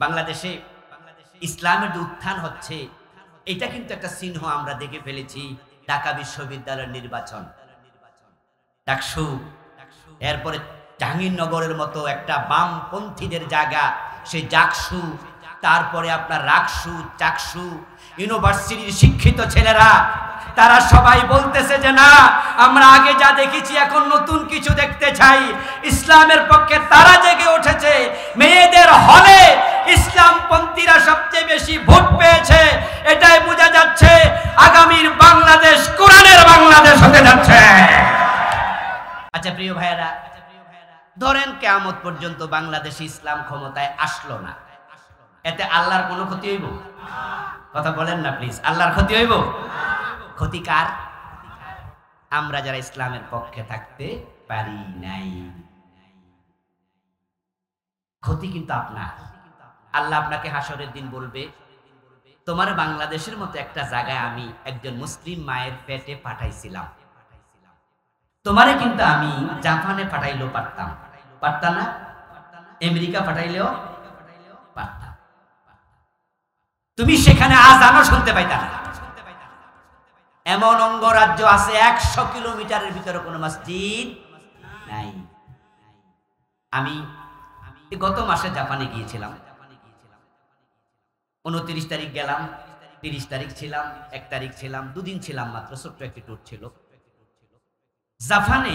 বাংলাদেশে ইসলামের যে উত্থান হচ্ছে, এটা কিন্তু একটা চিহ্ন আমরা দেখে ফেলেছি। ঢাকা বিশ্ববিদ্যালয়ের নির্বাচন, ডাকসু, এরপরে জাহাঙ্গীরনগরের মতো একটা বামপন্থীদের জায়গা, সেই জাকসু, তারপরে আপনার রাকসু, চাকসু, ইউনিভার্সিটির শিক্ষিত ছেলেরা তারা সবাই বলতেছে যে না, আমরা আগে যা দেখেছি এখন নতুন কিছু দেখতে চাই। ইসলামের পক্ষে তারা জেগে উঠেছে। মেয়েদের হলে ইসলামপন্থীরা সবচেয়ে বেশি ভোট পেয়েছে। এটাই বোঝা যাচ্ছে আগামীর বাংলাদেশ কোরআনের বাংলাদেশ হতে যাচ্ছে। আচ্ছা প্রিয় ভাইয়েরা, ধরেন কিয়ামত পর্যন্ত বাংলাদেশে ইসলাম ক্ষমতায় আসলো না, এতে আল্লাহর কোনো ক্ষতি হইব? কথা বলেন না প্লিজ, আল্লাহর ক্ষতি হইব? ক্ষতি কার? আমরা যারা ইসলামের পক্ষে থাকতে পারি নাই। ক্ষতি কিন্তু আপনার। আল্লাহ আপনাকে হাসরের দিন বলবে, তোমার বাংলাদেশের মতো একটা জায়গায় আমি একজন মুসলিম মায়ের পেটে পাঠাইছিলাম, তোমারে কিন্তু আমি জাপানে পাঠাইলেও পারতাম, পারতাম না? আমেরিকা পাঠাইলেও পারতাম, তুমি সেখানে আজানও শুনতে পাইতা না। এমন অঙ্গরাজ্য আছে 100 কিলোমিটারের ভিতরে কোনো মসজিদ নাই। আমি গত মাসে জাপানে গিয়েছিলাম, 29 তারিখ গেলাম, 30 তারিখ ছিলাম, 1 তারিখ ছিলাম, 2 দিন ছিলাম মাত্র, ছোট্ট একটি ট্যুর ছিল। জাপানে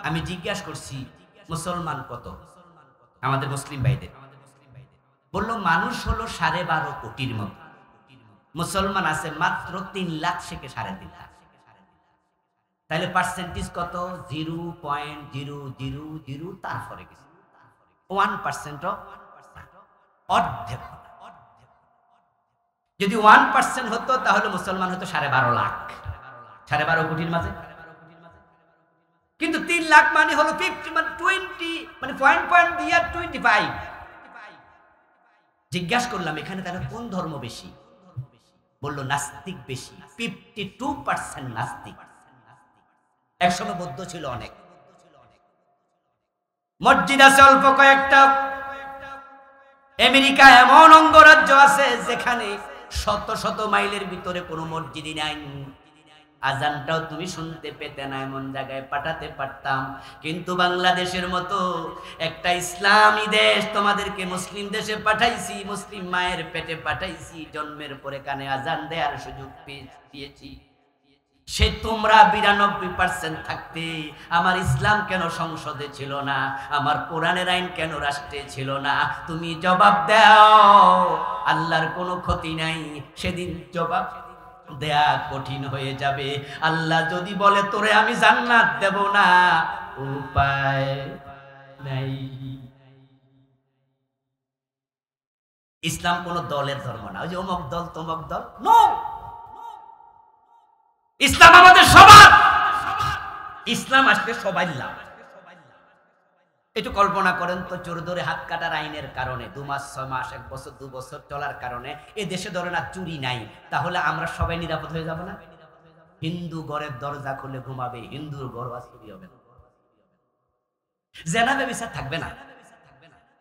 আমি জিজ্ঞাসা করছি মুসলমান কত, আমাদের মুসলিম ভাইদের। বলল মানুষ হলো 12.5 কোটির মতো, মুসলমান আছে মাত্র 3 লাখ থেকে 3.5 লাখ। তাহলে পার্সেন্টেজ কত? 0.000 তারপরে কিছু 1%, অর্ধেক। যদি 1% হতো তাহলে মুসলমান হতো 12.5 লাখ, 12.5 কোটির মাঝে। কিন্তু 3 লাখ মানে হলো 50, মানে 20, মানে পয়েন্ট দিয়ে 25। জিজ্ঞাসা করলাম এখানে তাহলে কোন ধর্ম বেশি? বলল নাস্তিক বেশি, 52% নাস্তিক। একসময় বৌদ্ধ ছিল অনেক, মসজিদ আছে অল্প কয়েকটা। আমেরিকা এমন অঙ্গরাজ্য আছে যেখানে শত শত মাইলের ভিতরে কোনো মসজিদই নাই, আজানটাও তুমি শুনতে পেতে না, এমন জায়গায় পাঠাতে পারতাম। কিন্তু বাংলাদেশের মতো একটা ইসলামী দেশ, তোমাদেরকে মুসলিম দেশে পাঠাইছি, মুসলিম মায়ের পেটে পাঠাইছি, জন্মের পরে কানে আজান দেওয়ার সুযোগ দিয়েছি। সে তোমরা 92% থাকতে আমার ইসলাম কেন সংসদে ছিল না? আমার কোরআনের আইন কেন রাষ্ট্রে ছিল না? তুমি জবাব দাও। আল্লাহর কোনো ক্ষতি নাই, সেদিন জবাব দেয়া কঠিন হয়ে যাবে। আল্লাহ যদি বলে তোরে আমি জান্নাত দেব না, উপায় নাই। ইসলাম কোন দলের ধর্ম না, ওই যে অমুক দল তমুক দল, নো। ইসলাম আমাদের সবার। ইসলাম আসলে সবাই লাভ। একটু কল্পনা করেন তো, চোর ধরে হাত কাটার আইনের কারণে 2 মাস 6 মাস 1 বছর 2 বছর চলার কারণে এ দেশে ধরে না চুরি নাই, তাহলে আমরা সবাই নিরাপদ হয়ে যাব না? হিন্দু ঘরের দরজা খুলে ঘুমাবে, হিন্দুর ঘর চুরি হবে না, জেনা ব্যভিচার থাকবে না,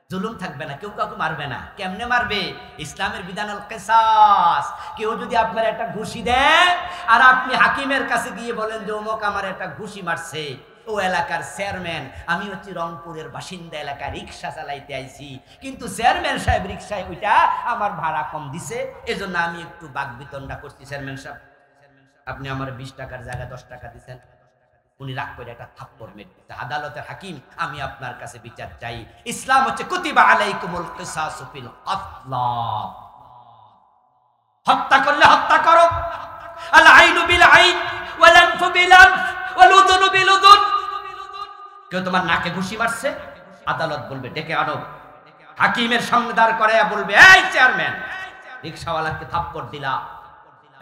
জুলুম থাকবে না, কেউ কাউকে মারবে না। কেমনে মারবে? ইসলামের বিধান আল কিসাস। কেউ যদি আপনার একটা ঘুষি দেয় আর আপনি হাকিমের কাছে গিয়ে বলেন যে অমুক আমার একটা ঘুষি মারছে, ও এলাকার চেয়ারম্যান, আমি হচ্ছি রংপুরের বাসিন্দা, এলাকায় রিক্সা চালাইতে আইছি, কিন্তু চেয়ারম্যান সাহেব রিক্সায় ওইটা আমার ভাড়া কম দিছে, এজন্য আমি একটু বাকবিতণ্ডা করছি। চেয়ারম্যান সাহেব, আপনি আমার 20 টাকার জায়গায় 10 টাকা দিচ্ছেন। উনি রাগ করে একটা থাপ্পড় মেরে দিতে। আদালতের হাকিম, আমি আপনার কাছে বিচার চাই। ইসলাম হচ্ছে কুতিবা আলাইকুমুল কিসাসু ফিল কতলা, হত্যা করলে হত্যা করো। আল আইনু বিল আইন ওয়াল আনফু বিল আনফ ওয়াল উযুনু বিল উযুন। কেউ তোমার নাকে ঘুষি মারছে, আদালত বলবে ডেকে আনো, হাকিমের সামনে দাঁড় করায়া বলবে এই চেয়ারম্যান, রিকশাওয়ালাকে থাপ্পড় দিলা,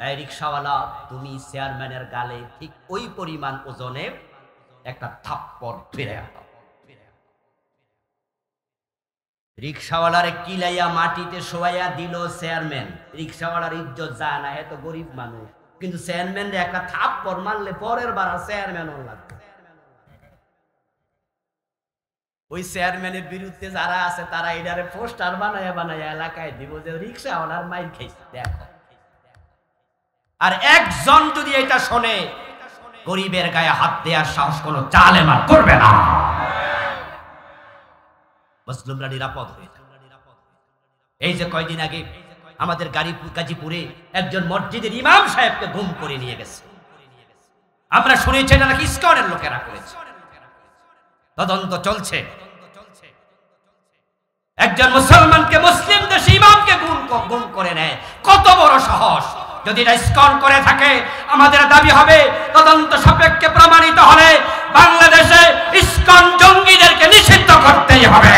এই রিকশাওয়ালা তুমি চেয়ারম্যানের গালে ঠিক ওই পরিমাণ ওজনে একটা থাপ্পড় ফিরে দাও। রিকশাওয়ালারে কিলাইয়া মাটিতে শোয়াইয়া দিল চেয়ারম্যান। রিকশাওয়ালার ইজ্জত যায় না, এত গরিব মানুষ, কিন্তু চেয়ারম্যান রে একটা থাপ্পড় মারলে পরের বার চেয়ারম্যানও লাগবে। ওই চেয়ারম্যানের বিরুদ্ধে যারা আছে তারা এটারে পোস্টার বানায় বানায় এলাকায় দিব যে রিক্সাওয়ালার মাইর খাইছে দেখো। আর একজন যদি এটা শোনে, গরিবের গায়ে হাত দেওয়ার সাহস কোনো জালেমান করবে না। মুসলিমরা নিরাপদ হয়ে যাবে। এই যে কয়দিন আগে আমাদের গাজীপুরে একজন মসজিদের ইমাম সাহেবকে গুম করে নিয়ে গেছে, আমরা শুনেছি এটা নাকি ইসকনের লোকেরা করেছে, তদন্ত চলছে। একজন মুসলমানকে, মুসলিম দেশে ইমামকে গুম করে নেয়, কত বড় সাহস! যদি এটা ইসকন করে থাকে, আমাদের দাবি হবে তদন্ত সাপেক্ষে প্রমাণিত হলে বাংলাদেশে ইসকন জঙ্গিদেরকে নিষিদ্ধ করতেই হবে।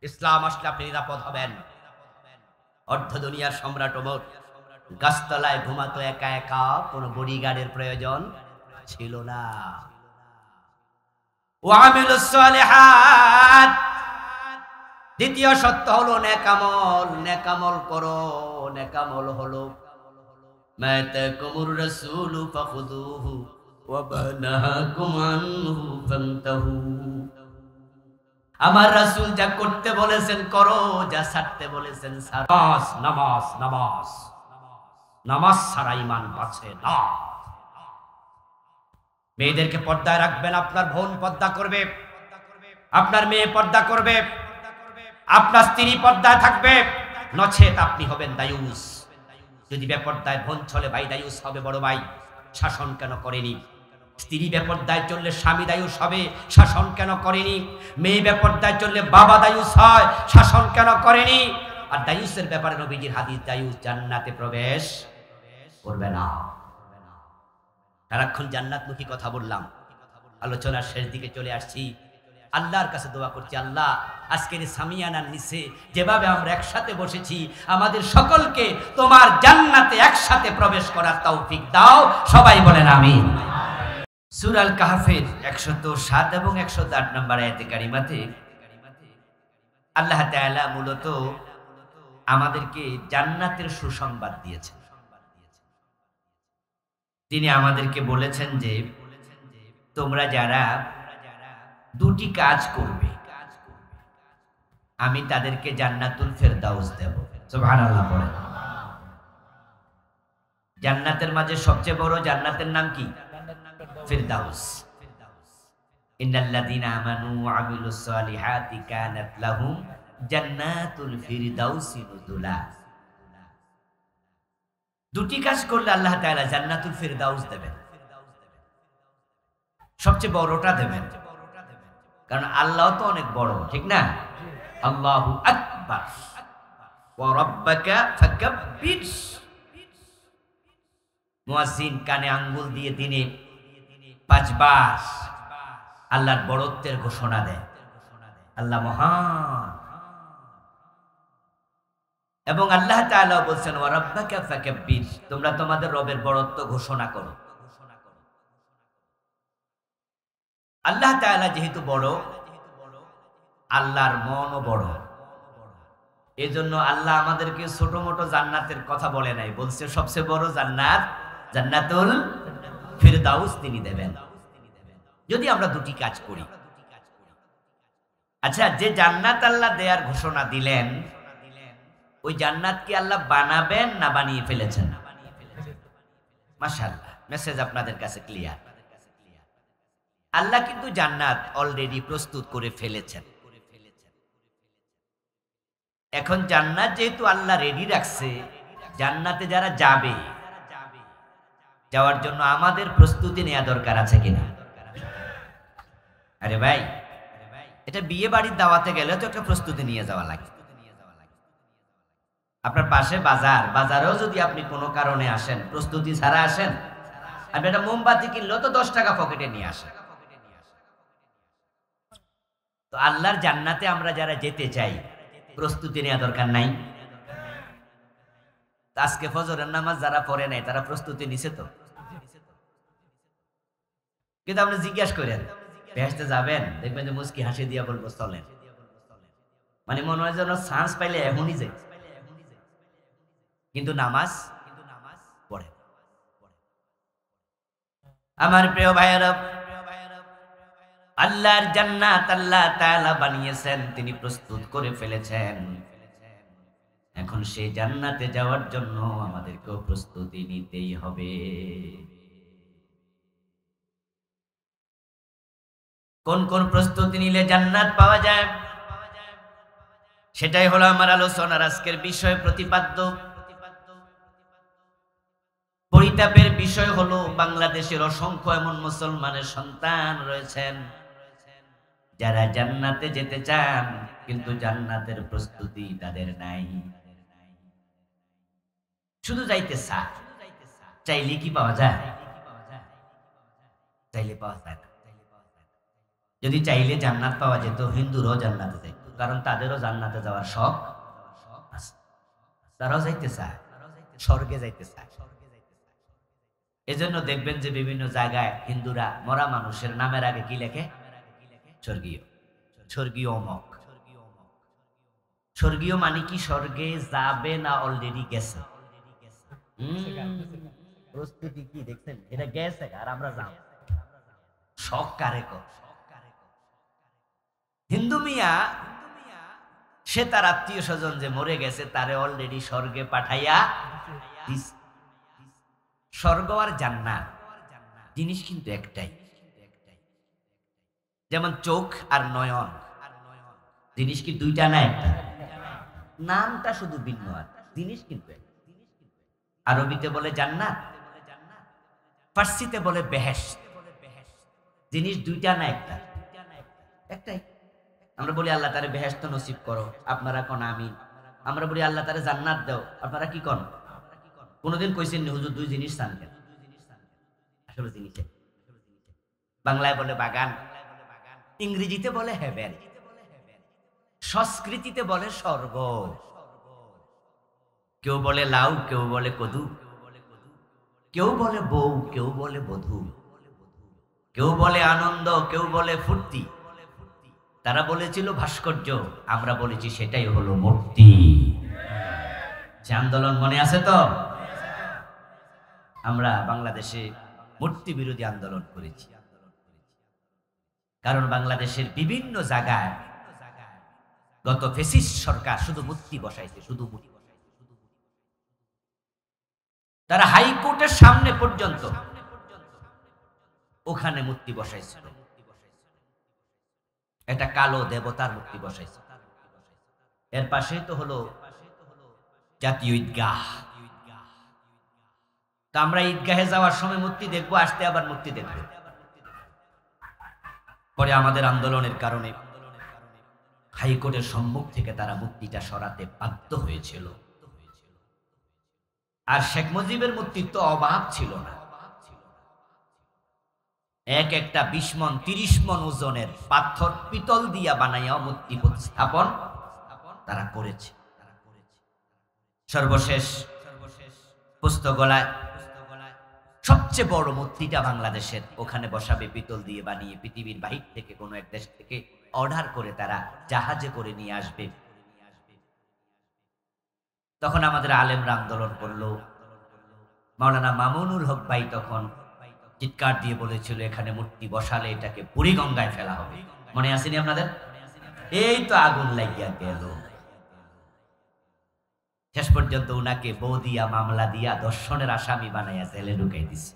ইসলাম আসলে আপনি নিরাপদ হবেন। অর্ধ দুনিয়ার সম্রাট ওমর গাছতলায় ঘুমাতো একা একা, কোন বডিগার্ডের প্রয়োজন ছিল না। ওয়ামিলুস সালিহাত, দ্বিতীয় সত্য হলো নেকামল। নেকামল করো, নেকামল হলো মাতাকুমুর রাসূলু ফাখুযুহু ওয়া বানাকুম আনহু ফান্তাহু। আমার রাসূল যা করতে বলেছেন করো, যা ছাড়তে বলেছেন ছাড়ো। নামাজ নামাজ নামাজ ছাড়া ঈমান বাঁচে না। মেয়েদেরকে পর্দায় রাখবেন, আপনার বোন পর্দা করবে, আপনার মেয়ে পর্দা করবে, আপনার স্ত্রী পর্দায় থাকবে, নচেত আপনি হবেন দায়ুস। যদি বেপর্দায় বোন চলে, ভাই দায়ুস হবে, বড় ভাই। শাসন কেন করেনি? স্ত্রী বেপর্দায় চললে স্বামী দায়ুস হবে, শাসন কেন করেনি? মেয়ে বেপর্দায় চললে বাবা দায়ুস হয়, শাসন কেন করেনি? আর দায়ুসের ব্যাপারে নবীজির হাদিস, দায়ুস জান্নাতে প্রবেশ করবে না। সারাক্ষণ জান্নাতমুখী কথা বললাম, আলোচনার শেষ দিকে চলে আসছি। আল্লাহর কাছে দোয়া করছি, আল্লাহ আজকের সামিয়ানার নিচে যেভাবে আমরা একসাথে বসেছি, আমাদের সকলকে তোমার জান্নাতে একসাথে প্রবেশ করার তৌফিক দাও। সবাই বলেন আমিন। সূরা আল কাহফের 107 এবং 108 নম্বর আয়াতে কারিমাতে আল্লাহ তাআলা মূলত আমাদেরকে জান্নাতের সুসংবাদ দিয়েছেন। তিনি আমাদেরকে বলেছেন যে তোমরা যারা দুটি কাজ করবে, আমি তাদেরকে জান্নাতুল ফেরদাউস দেব। সুবহানাল্লাহ বলেন। জান্নাতের মাঝে সবচেয়ে বড় জান্নাতের নাম কি? ফেরদাউস। ইন্নাল্লাযীনা আমানু ওয়া আমিলুস সালিহাতি কানাত লাহুম জান্নাতুল ফিরদাউসি নুজুলা। দুটি কাজ করলে আল্লাহ তাআলা জান্নাতুল ফিরদাউস দেবেন, সবচেয়ে বড়টা দেবেন। কারণ আল্লাহ তো অনেক বড়, ঠিক না? আল্লাহু আকবার ওয়া রাব্বাকা ফাকাব্বির। মুয়াজ্জিন কানে আঙ্গুল দিয়ে দিনে 5 বার আল্লাহর বড়ত্বের ঘোষণা দেয়। আল্লাহ মহান। এবং আল্লাহ তাআলা বলছেন ওয়া রাব্বাকা ফাকাব্বির, তোমরা তোমাদের রবের বড়ত্ব ঘোষণা করো। আল্লাহ তাআলা যেহেতু বড়, আল্লাহর মনও বড়। এজন্য আল্লাহ আমাদেরকে ছোট মোটো জান্নাতের কথা বলে নাই, বলছে সবচেয়ে বড় জান্নাত জান্নাতুল ফিরদাউস তিনি দেবেন যদি আমরা দুটি কাজ করি। আচ্ছা, যে জান্নাত আল্লাহ দেয়ার ঘোষণা দিলেন, ওই জান্নাত কি আল্লাহ বানাবেন না বানিয়ে ফেলেছেন? মাশাআল্লাহ, মেসেজ আপনাদের কাছে ক্লিয়ার। আল্লাহ কিন্তু জান্নাত অলরেডি প্রস্তুত করে ফেলেছেন। এখন জান্নাত যেহেতু আল্লাহ রেডি রাখছে, জান্নাতে যারা যাবে, যাওয়ার জন্য আমাদের প্রস্তুতি নেওয়া দরকার আছে কিনা? আরে ভাই, এটা বিয়ে বাড়ির দাওয়াতে গেলে তো একটা প্রস্তুতি নিয়ে যাওয়া লাগে। আপনার পাশে বাজার, বাজারেও যদি আপনি কোনো কারণে আসেন, প্রস্তুতি ছাড়া আসেন, আপনি একটা মোমবাতি কিনলেও তো 10 টাকা পকেটে নিয়ে আসেন। তো আল্লাহর জান্নাতে আমরা যারা যেতে চাই, প্রস্তুতি নেওয়া দরকার নাই? আজকে ফজরের নামাজ যারা পড়ে নাই, তারা প্রস্তুতি নিছে তো? কিন্তু আপনি জিজ্ঞাসা করেন, বেহেশতে যাবেন, দেখবেন যে মুস্কি হাসি দিয়া বলবো চলেন। মানে মনে হয় যেন চান্স পাইলে এখনই যাই, কিন্তু নামাজ পড়ে। আমার প্রিয় ভাইয়েরা, আল্লাহর জান্নাত আল্লাহ তাআলা বানিয়েছেন, তিনি প্রস্তুত করে ফেলেছেন। এখন সেই জান্নাতে যাওয়ার জন্য আমাদেরকেও প্রস্তুতি নিতেই হবে। কোন কোন প্রস্তুতি নিলে জান্নাত পাওয়া যায়, সেটাই হলো আমার আলোচনার আজকের বিষয়, প্রতিপাদ্য। পরিতাপের বিষয় হলো বাংলাদেশের অসংখ্য এমন মুসলমানের সন্তান রয়েছেন যারা জান্নাতে যেতে চান, কিন্তু জান্নাতের প্রস্তুতি তাদের নাই। শুধু যাইতে চায়, চাইলে কি পাওয়া যায়? চাইলে পাওয়া যায় না। যদি চাইলে জান্নাত পাওয়া যেত, হিন্দুরাও জান্নাতে যাইত, কারণ তাদেরও জান্নাতে যাওয়ার শখ আছে। তারাও যাইতে চায়, স্বর্গে যাইতে চায়। এজন্য দেখবেন যে বিভিন্ন জায়গায় হিন্দুরা মরা মানুষের নামের আগে কি লেখে? স্বর্গীয়, স্বর্গীয় অমক। স্বর্গীয় মানে কি স্বর্গে যাবে না অলরেডি গেছে? প্রস্তুতি কি দেখছেন? এটা গেছে আর আমরা যাব। শখ কারে কর? হিন্দু মিয়া সে তার আত্মীয় স্বজন যে মরে গেছে তারে অলরেডি স্বর্গে পাঠাইয়া দিছে। স্বর্গ আর জান্নাত জিনিস কিন্তু একটাই। যেমন চোখ আর নয়ন জিনিস কি দুইটা না একটা? নামটা শুধু ভিন্ন, আর জিনিস কিন্তু এক। আরবিতে বলে জান্নাত, ফার্সিতে বলে বেহেশত। জিনিস দুইটা না একটা? একটাই। আমরা বলি আল্লাহ তারে বেহেশত নসিব করো, আপনারা কোন আমিন। আমরা বলি আল্লাহ তারে জান্নাত দাও, আপনারা কি কোন? কোনদিন কইছেন নি হুজুর দুই জিনিস চান কেন? আসলে জিনিস বাংলায় বলে বাগান, ইংরেজিতে বলে হেভেন, সংস্কৃতিতে বলে স্বর্গ। কেউ বলে লাউ, কেউ বলে কদু, কেউ বলে বউ, কেউ বলে বধূ, কেউ বলে আনন্দ, কেউ বলে ফুর্তি। তারা বলেছিল ভাস্কর্য, আমরা বলেছি সেটাই হলো মূর্তি। সে আন্দোলন মনে আছে তো? আমরা বাংলাদেশে মূর্তি বিরোধী আন্দোলন করেছি, কারণ বাংলাদেশের বিভিন্ন জায়গায় গত ফ্যাসিস্ট সরকার শুধু মূর্তি বসাইছে, শুধু মূর্তি বসাইছে। তারা হাইকোর্টের সামনে পর্যন্ত ওখানে মূর্তি বসাইছিল। এটা কালো দেবতার মূর্তি বসাইছে। এর পাশে তো হলো জাতীয় ঈদগাহ। তা আমরা ঈদগাহে যাওয়ার সময় মূর্তি দেখবো, আসতে আবার মূর্তি দেখবো। পরে আমাদের আন্দোলনের কারণে হাইকোর্টের সম্মুখ থেকে তারা মূর্তিটা সরাতে বাধ্য হয়েছিল। আর শেখ মুজিবের মূর্তির তো অভাব ছিল না। এক একটা 20 মণ 30 মণ ওজনের পাথর পিতল দিয়া বানাইয়া মূর্তি প্রতিস্থাপন তারা করেছে। সর্বশেষ পুস্তকগলায় সবচেয়ে বড় মূর্তিটা বাংলাদেশের, ওখানে বসাবে পিতল দিয়ে বানিয়ে, পৃথিবীর বাহির থেকে কোনো এক দেশ থেকে অর্ডার করে তারা জাহাজে করে নিয়ে আসবে। তখন আমাদের আলেমরা আন্দোলন করলো। মাওলানা মামুনুল হক ভাই তখন চিৎকার দিয়ে বলেছিল এখানে মূর্তি বসালে এটাকে বুড়িগঙ্গায় ফেলা হবে। মনে আসেনি আপনাদের? এই তো আগুন লাগিয়া গেল। শেষ পর্যন্ত উনাকে বউ দিয়া মামলা দিয়া দর্শনের আসামি বানাইয়া জেলে ঢুকাই দিছে।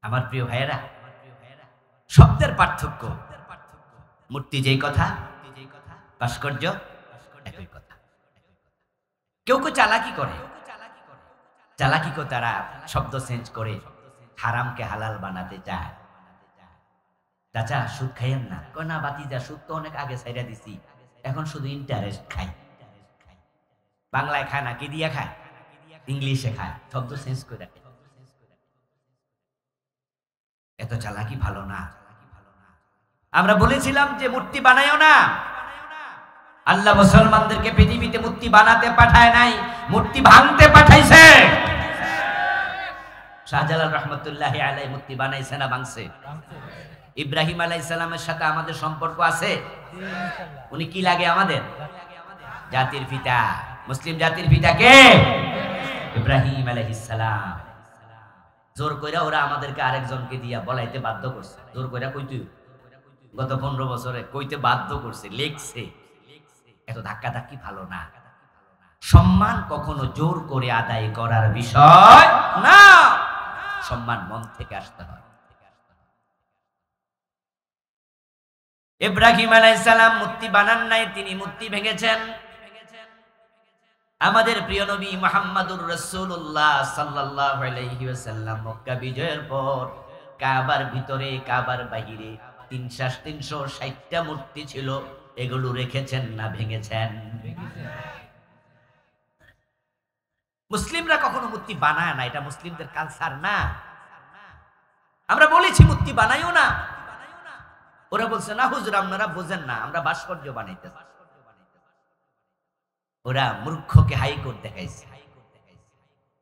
আমার প্রিয় ভাইয়েরা, শব্দের পার্থক্য। মূর্তি যেই কথা, ভাস্কর্য একই কথা। কেউ কেউ চালাকি করে, চালাকি করে তারা শব্দ চেঞ্জ করে হারামকে হালাল বানাতে চায়। চাচা সুদ খাইয়েন না, কয় না বাতিজা সুদ তো অনেক আগে ছাইড়া দিছি, এখন শুধু ইন্টারেস্ট খাই। বাংলায় খায় না, কি দিয়া খায়? ইংলিশে খায়, শব্দ চেঞ্জ করে। এত চালাকি ভালো না। আমরা বলেছিলাম যে মূর্তি বানাইও না। আল্লাহ মুসলমানদেরকে পৃথিবীতে মূর্তি বানাতে পাঠায় নাই, মূর্তি ভাঙতে পাঠাইছে। শাহজালাল রহমতুল্লাহি আলাইহি মূর্তি বানাইছে না ভাঙছে? ইব্রাহিম আলাইহিস সালামের সাথে আমাদের সম্পর্ক আছে। উনি কি লাগে আমাদের? জাতির পিতা। মুসলিম জাতির পিতা কে? ইব্রাহিম আলাইহিস সালাম। জোর কইরা ওরা আমাদেরকে আরেকজনকে দিয়া বলাইতে বাধ্য করছে। জোর কইরা কইতে গত 15 বছরে কইতে বাধ্য করছে, লেখছে। এত ধাক্কা ধাক্কি ভালো না। সম্মান কখনো জোর করে আদায় করার বিষয় না, সম্মান মন থেকে আসতে হয়। ইব্রাহিম আলাইহিস সালাম মূর্তি বানান নাই, তিনি মূর্তি ভেঙেছেন। আমাদের প্রিয় নবী মুহাম্মদুর রাসূলুল্লাহ সাল্লাল্লাহু আলাইহি ওয়াসাল্লাম মক্কা বিজয়ের পর কাবার ভিতরে কাবার বাহিরে 360টা মূর্তি ছিল, এগুলো রেখেছেন না ভেঙেছেন? মুসলিমরা কখনো মূর্তি বানায় না, এটা মুসলিমদের কালচার না। আমরা বলেছি মূর্তি বানাইও না, ওরা বলছে না হুজুর আপনারা বোঝেন না, আমরা ভাস্কর্য বানাইতেছি। ওরা মূর্খকে হাইকোর্ট দেখাইছে।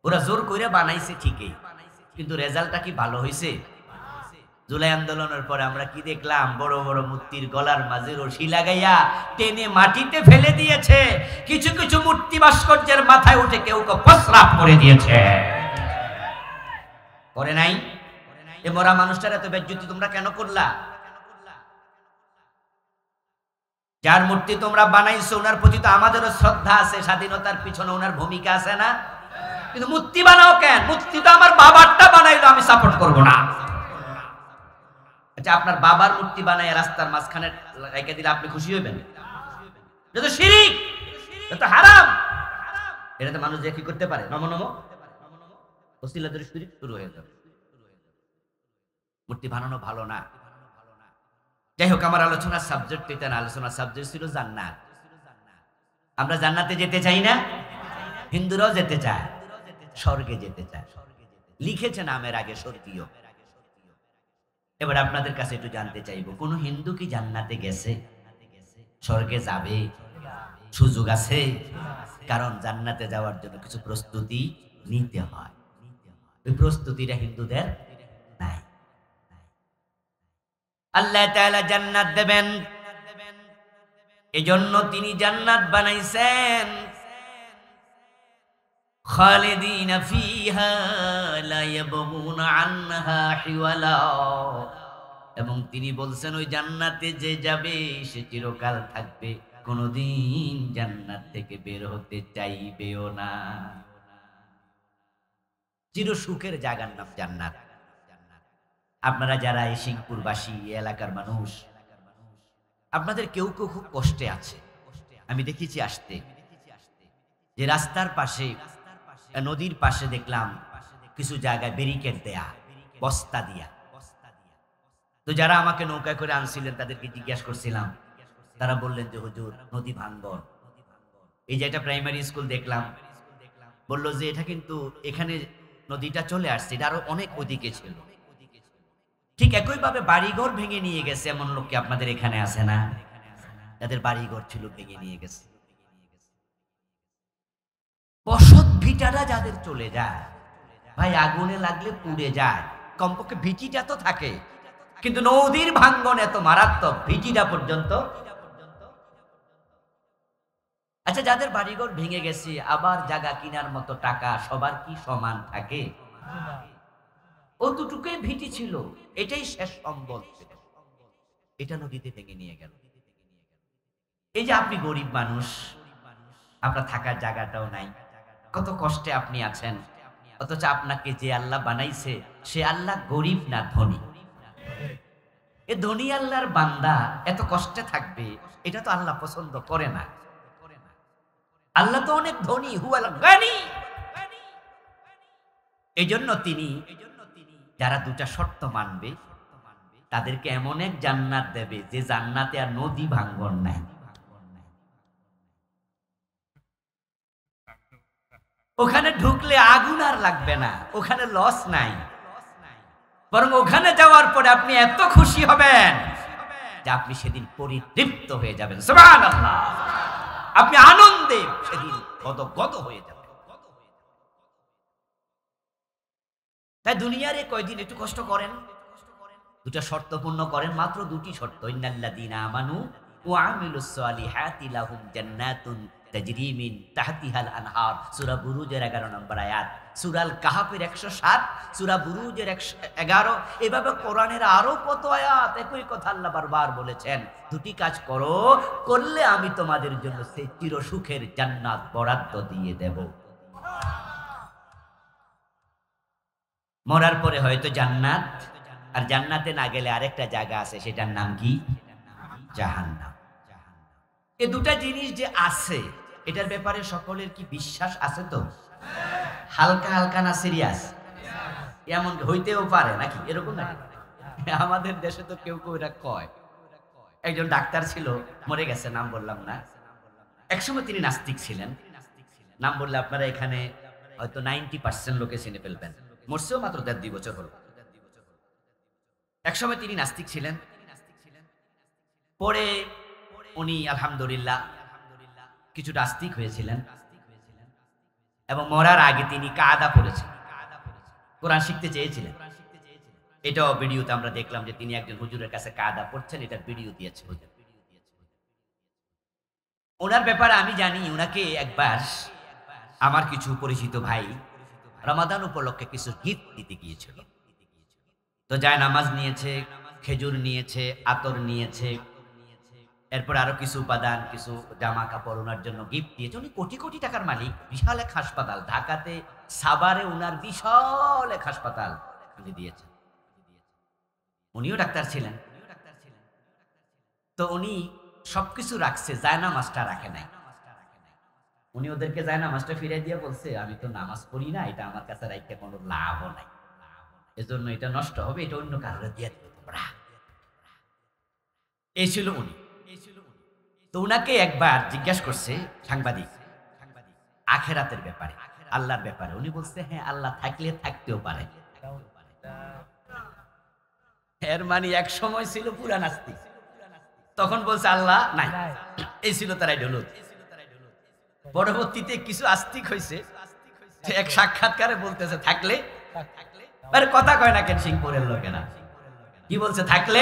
ওরা জোর করে বানাইছে ঠিকই, কিন্তু রেজাল্টটা কি ভালো হয়েছে? জুলাই আন্দোলনের পরে আমরা কি দেখলাম? বড় বড় মূর্তির গলার মাঝে রশি লাগাইয়া টেনে মাটিতে ফেলে দিয়েছে। কিছু কিছু মূর্তি ভাস্কর্যের মাথায় উঠে কেউ কেউ প্রস্রাব করে দিয়েছে। করে নাই? এ মরা মানুষটার এত বেজ্জতি তোমরা কেন করলা? যার মূর্তি তোমরা বানাইছো ওনার প্রতি তো আমাদেরও শ্রদ্ধা আছে, স্বাধীনতার পিছনে ওনার ভূমিকা আছে না? কিন্তু মূর্তি বানাও কেন? মূর্তি তো আমার বাবারটা বানাইলো, আমি সাপোর্ট করব না। আচ্ছা, আপনার বাবার মূর্তি বানায় রাস্তার মাঝখানে রেখে দিলে আপনি খুশি হইবেন? এটা তো শিরক, এটা তো হারাম। এটা তো মানুষ যে কি করতে পারে, নম নম ওসিলাদের শিরক শুরু হয়ে যাবে। মূর্তি বানানো ভালো না। যাই হোক, আমার আলোচনার সাবজেক্ট এটা না, আলোচনার সাবজেক্ট ছিল জান্নাত। আমরা জান্নাতে যেতে চাই না? হিন্দুরাও যেতে চায়, স্বর্গে যেতে চায়, লিখেছে নামের আগে স্বর্গীয়। এবার আপনাদের কাছে একটু জানতে চাইবো, কোন হিন্দু কি জান্নাতে গেছে? স্বর্গে যাবে? সুযোগ আছে? কারণ জান্নাতে যাওয়ার জন্য কিছু প্রস্তুতি নিতে হয়, ওই প্রস্তুতিটা হিন্দুদের নাই। আল্লাহ তাআলা জান্নাত দেবেন, এজন্য তিনি জান্নাত বানাইছেন। খালিদিনা ফিহা লা ইয়াবগুনা আনহা হিওয়ালা। এবং তিনি বলছেন ওই জান্নাতে যে যাবে সে চিরকাল থাকবে, কোনদিন জান্নাত থেকে বের হতে চাইবেও না। চির সুখের জায়গার নাম জান্নাত। আপনারা যারা এই সিংপুরবাসী এলাকার মানুষ, আপনাদের কেউ কেউ খুব কষ্টে আছে। আমি দেখেছি আসতে যে রাস্তার পাশে নদীর পাশে দেখলাম কিছু জায়গায় ব্যারিকেড দেয়া, বস্তা দিয়া। তো যারা আমাকে নৌকা করে আনছিলেন তাদেরকে জিজ্ঞাসা করছিলাম, তারা বললেন যে হুজুর নদী ভাঙ্গন। এই যে একটা প্রাইমারি স্কুল দেখলাম, বললো যে এটা কিন্তু এখানে নদীটা চলে আসছে, এটা আরো অনেক ওদিকে ছিল। ঠিক একইভাবে বাড়িঘর ভেঙে নিয়ে গেছে এমন লোক কি আপনাদের এখানে আছে না? যাদের বাড়িঘর ছিল ভেঙে নিয়ে গেছে। বসত ভিটাটা যাদের চলে যায়, ভাই আগুনে লাগলে পুড়ে যায়, কমপক্ষে ভিটিটা তো থাকে। কিন্তু নদীর ভাঙ্গন এত মারাত্মক, ভিটিটা পর্যন্ত। আচ্ছা, যাদের বাড়িঘর ভেঙে গেছে আবার জায়গা কিনার মতো টাকা সবার কি সমান থাকে? অতটুকুই ভিটি ছিল, এটাই শেষ সম্বল, এটা নদীতে ভেঙে নিয়ে গেল। এই যে আপনি গরিব মানুষ, আপনার থাকার জায়গাটাও নাই, কত কষ্টে আপনি আছেন, অথচ আপনাকে যে আল্লাহ বানাইছে সে আল্লাহ গরিব না ধনী। এ ধনী আল্লাহর বান্দা এত কষ্টে থাকবে, এটা তো আল্লাহ পছন্দ করে না। আল্লাহ তো অনেক ধনী, হুয়াল গানি। এজন্য তিনি যারা দুটা শর্ত মানবে তাদেরকে এমন এক জান্নাত দেবে যে জান্নাতে আর নদী ভাঙ্গন নাই। ওখানে ঢুকলে আগুন আর লাগবে না, ওখানে লস নাই, বরং ওখানে যাওয়ার পরে আপনি এত খুশি হবেন যে আপনি সেদিন পরিতৃপ্ত হয়ে যাবেন। সুবহানাল্লাহ, আপনি আনন্দে সেদিন গদগদ হয়ে যাবেন। তাই দুনিয়ার এই কয়দিন একটু কষ্ট করেন, দুটা শর্ত পূর্ণ করেন, মাত্র দুটি শর্ত। ইন্নাল্লাযীনা আমানু ওয়া আমিলুস সালিহাতি লাহুম জান্নাতুন তাজরি মিন তাহতিহাল আনহার, সূরা বুরুজের 11 নম্বর আয়াত, সূরাল কাহাফের 107, সূরা বুরুজের 111। এভাবে কোরআনের আরো কত আয়াত একই কথা আল্লাহ বারবার বলেছেন, দুটি কাজ করো, করলে আমি তোমাদের জন্য সেই চির সুখের জান্নাত বরাদ্দ দিয়ে দেব। মরার পরে হয়তো জান্নাত, আর জান্নাতে না গেলে আরেকটা জায়গা আছে, সেটার নাম কি? জাহান্নাম। এই দুটা জিনিস যে আছে, এটার ব্যাপারে সকলের কি বিশ্বাস আছে? তো হালকা হালকা না সিরিয়াস? এমন হইতেও পারে নাকি? এরকম নাকি? আমাদের দেশে তো কেউ কেউ এটা কয়। একজন ডাক্তার ছিল, মরে গেছে, নাম বললাম না। একসময় তিনি নাস্তিক ছিলেন, নাম বললে আপনারা এখানে হয়তো 90% লোকে চিনে ফেলবেন। মরছেও মাত্র 1.5-2 বছর হলো। একসময় তিনি নাস্তিক ছিলেন, পরে উনি আলহামদুলিল্লাহ কিছুটা আস্তিক হয়েছিলেন, এবং মরার আগে তিনি কায়দা পড়েছেন, কোরআন শিখতে চেয়েছিলেন। এটাও ভিডিওতে আমরা দেখলাম যে তিনি একজন হুজুরের কাছে কায়দা পড়ছেন, এটার ভিডিও দিয়েছে হুজুর। ওনার ব্যাপারে আমি জানি, ওনাকে একবার আমার কিছু পরিচিত ভাই রমাদান উপলক্ষে কিছু গিফট দিতে গিয়েছিল। তো যায় নামাজ নিয়েছে, খেজুর নিয়েছে, আতর নিয়েছে, এরপর আরো কিছু উপাদান, কিছু জামা কাপড় ওনার জন্য গিফট দিয়েছে। উনি কোটি কোটি টাকার মালিক, বিশাল এক হাসপাতাল ঢাকাতে সাভারে ওনার বিশাল এক হাসপাতাল উনি দিয়েছেন। উনিও ডাক্তার ছিলেন, তো উনি সবকিছু রাখছে, জায়নামাজটা রাখে নাই। উনি ওদেরকে জায়নামাজটা ফিরে দিয়ে বলছে, আমি তো নামাজ পড়ি না, এটা আমার কাছে রাখতে কোনো লাভও নাই, এজন্য এটা নষ্ট হবে, এটা অন্য কারণে দিয়ে দিতে তোমরা। এই ছিল উনি। তো উনাকে একবার জিজ্ঞাসা করছে সাংবাদিক আখেরাতের ব্যাপারে, আল্লাহর ব্যাপারে। উনি বলছে, হ্যাঁ আল্লাহ থাকলে থাকতেও পারে। এর মানে এক সময় ছিল পুরা নাস্তিক, তখন বলছে আল্লাহ নাই, এই ছিল তারাই ঢোলক। পরবর্তীতে কিছু আস্তিক হয়েছে, এক সাক্ষাৎকারে বলতেছে থাকলে, কথা কয় না কেন সিংপুরের লোকেরা, কি বলছে? থাকলে।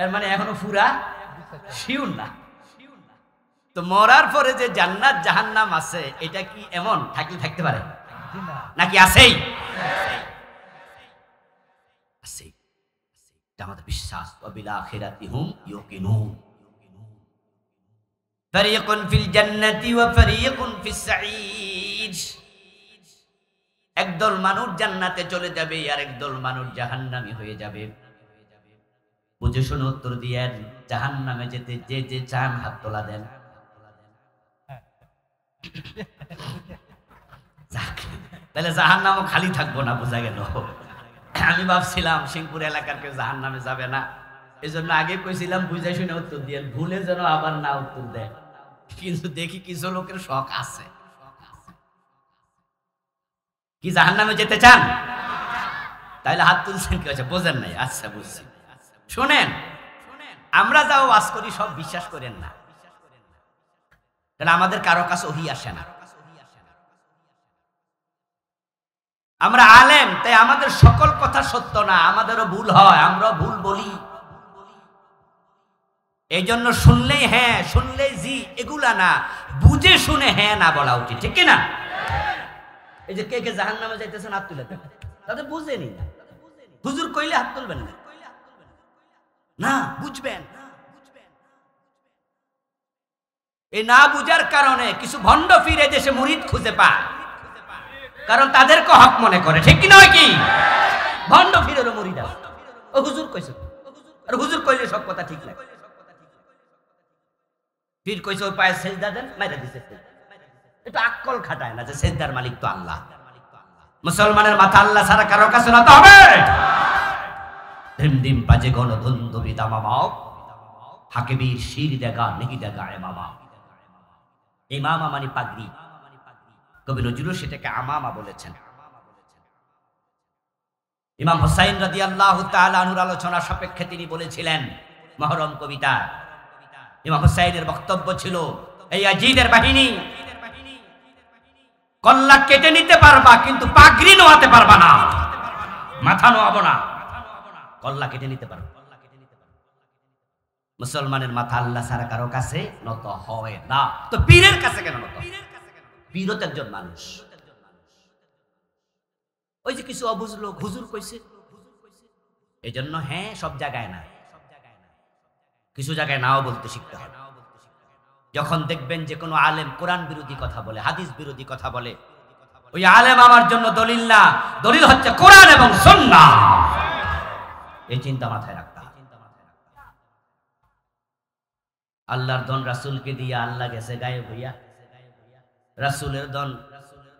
এর মানে এখনো পুরা শিউর না। তো মরার পরে যে জান্নাত জাহান্নাম আছে, এটা কি এমন থাকলে থাকতে পারে নাকি আছেই? আছে, এটা আমাদের বিশ্বাস। ওয়াবিল আখিরাতি হুম ইউকিনুন, ফারিকুন ফিল জান্নাতি ওয়া ফারিকুন ফিস সাঈর। একদল মানুষ জান্নাতে চলে যাবে, আর একদল মানুষ জাহান্নামী হয়ে যাবে। বুঝে শুনে উত্তর দিয়েন, জাহান্নামে যেতে যে যে চান হাত তোলা দেন। তাহলে জাহান্নামও খালি থাকবো না, বোঝা গেল। আমি ভাবছিলাম সিংপুর এলাকার কেউ জাহান্নামে যাবে না, এই জন্য আগে কইছিলাম বুঝে শুনে উত্তর দিয়েন, ভুলে যেন আবার না উত্তর দেয়। কিন্তু দেখি কিছু লোকের শখ আছে। কি জাহান্নামে যেতে চান? তাহলে হাত তুলছেন, কি হচ্ছে বোঝেন নাই? আচ্ছা বুঝছি। শোনেন, আমরা যাও ওয়াজ করি সব বিশ্বাস করেন না, তাহলে আমাদের কারো কাছে ওহী আসে না। আমরা আলেম, তাই আমাদের সকল কথা সত্য না, আমাদেরও ভুল হয়, আমরা ভুল বলি। এই জন্য শুনলেই হ্যাঁ, শুনলেই জি, এগুলা না, বুঝে শুনে হ্যাঁ না বলা উচিত, ঠিক কিনা? এই যে কে কে জাহান্নামে যাইতেছেন হাত তুলে দেন, তাদের বুঝেনি না। হুজুর কইলে হাত তুলবেন না, না বুঝবেন। এই না বুঝার কারণে কিছু ভণ্ড ফিরে দেশে মুরিদ খুঁজে পায়, কারণ তাদেরকে হক মনে করে, ঠিক কি নয়? কি ভণ্ড ফিরেরও মুরিদ আছে। ও হুজুর কইছে, আর হুজুর কইলে সব কথা ঠিক লাগে। পীর কইছে ওই পায়ে সেজদা দেন, মাইরা দিছে। এটা আকল খাটায় না যে সেজদার মালিক তো আল্লাহ। মুসলমানের মাথা আল্লাহ ছাড়া কারো কাছে না হবে। ধিম ধিম বাজে গণধন্দ বিদা মামা, হাকিবীর শির দেখা নেহি দেখা মামা। এই মামা মানে পাগড়ি, কবি নজরুল সেটাকে আমামা বলেছেন। ইমাম হুসাইন রাদিয়াল্লাহু তাআলা আনহুর আলোচনা সাপেক্ষে তিনি বলেছিলেন মহরম কবিতা, ইমাম হুসাইনের বক্তব্য ছিল, এই ইয়াজিদের বাহিনী কল্লা কেটে নিতে পারবা, কিন্তু পাগড়ি নোয়াতে পারবা না, মাথা নোয়াবো না, কল্লা কেটে নিতে পারবা। মুসলমানের মাথা আল্লাহ ছাড়া কারো কাছে নত হয় না, তো পীরের কাছে কেন নত? পীরও তো একজন মানুষ। ওই যে কিছু অবুঝ লোক হুজুর কইছে, এই জন্য হ্যাঁ সব জায়গায় না, কিছু জায়গায় নাও বলতে শিখতে হবে। যখন দেখবেন যে কোনো আলেম কোরআন বিরোধী কথা বলে, হাদিস বিরোধী কথা বলে, ওই আলেম আমার জন্য দলিল না, দলিল হচ্ছে কোরআন এবং সুন্নাহ। এই চিন্তা মাথায় রাখতে হবে। আল্লাহর দন রাসূলকে দিয়া আল্লাহ গেছে গায়েব হইয়া, রাসূলের দন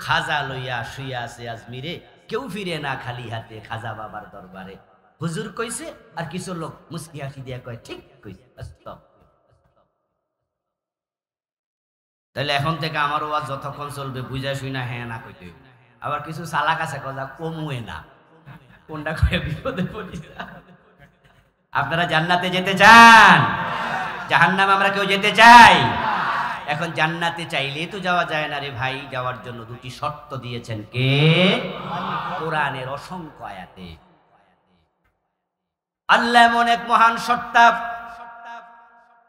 খাজা লইয়া শুইয়া আছে আজমিরে, কেউ ফিরে না খালি হাতে খাজা বাবার দরবারে। হুজুর কইছে, আর কিছু লোক মুস্কি হাসি দিয়া কয় ঠিক কইছে। তাহলে এখন থেকে আমার ওয়াজ যতক্ষণ চলবে বুঝা শুনা হ্যাঁ না কইতে হইবে। আবার কিছু চালাক আছে কথা কমুয়ে না, কোনটা কয়ে বিপদে পড়ি। আপনারা জান্নাতে যেতে চান? জাহান্নামে আমরা কেউ যেতে চাই? এখন জান্নাতে চাইলেই তো যাওয়া যায় না রে ভাই। যাওয়ার জন্য দুটি শর্ত দিয়েছেন কে? কোরআনের অসংখ্য আয়াতে। আল্লাহ এমন এক মহান সত্তা,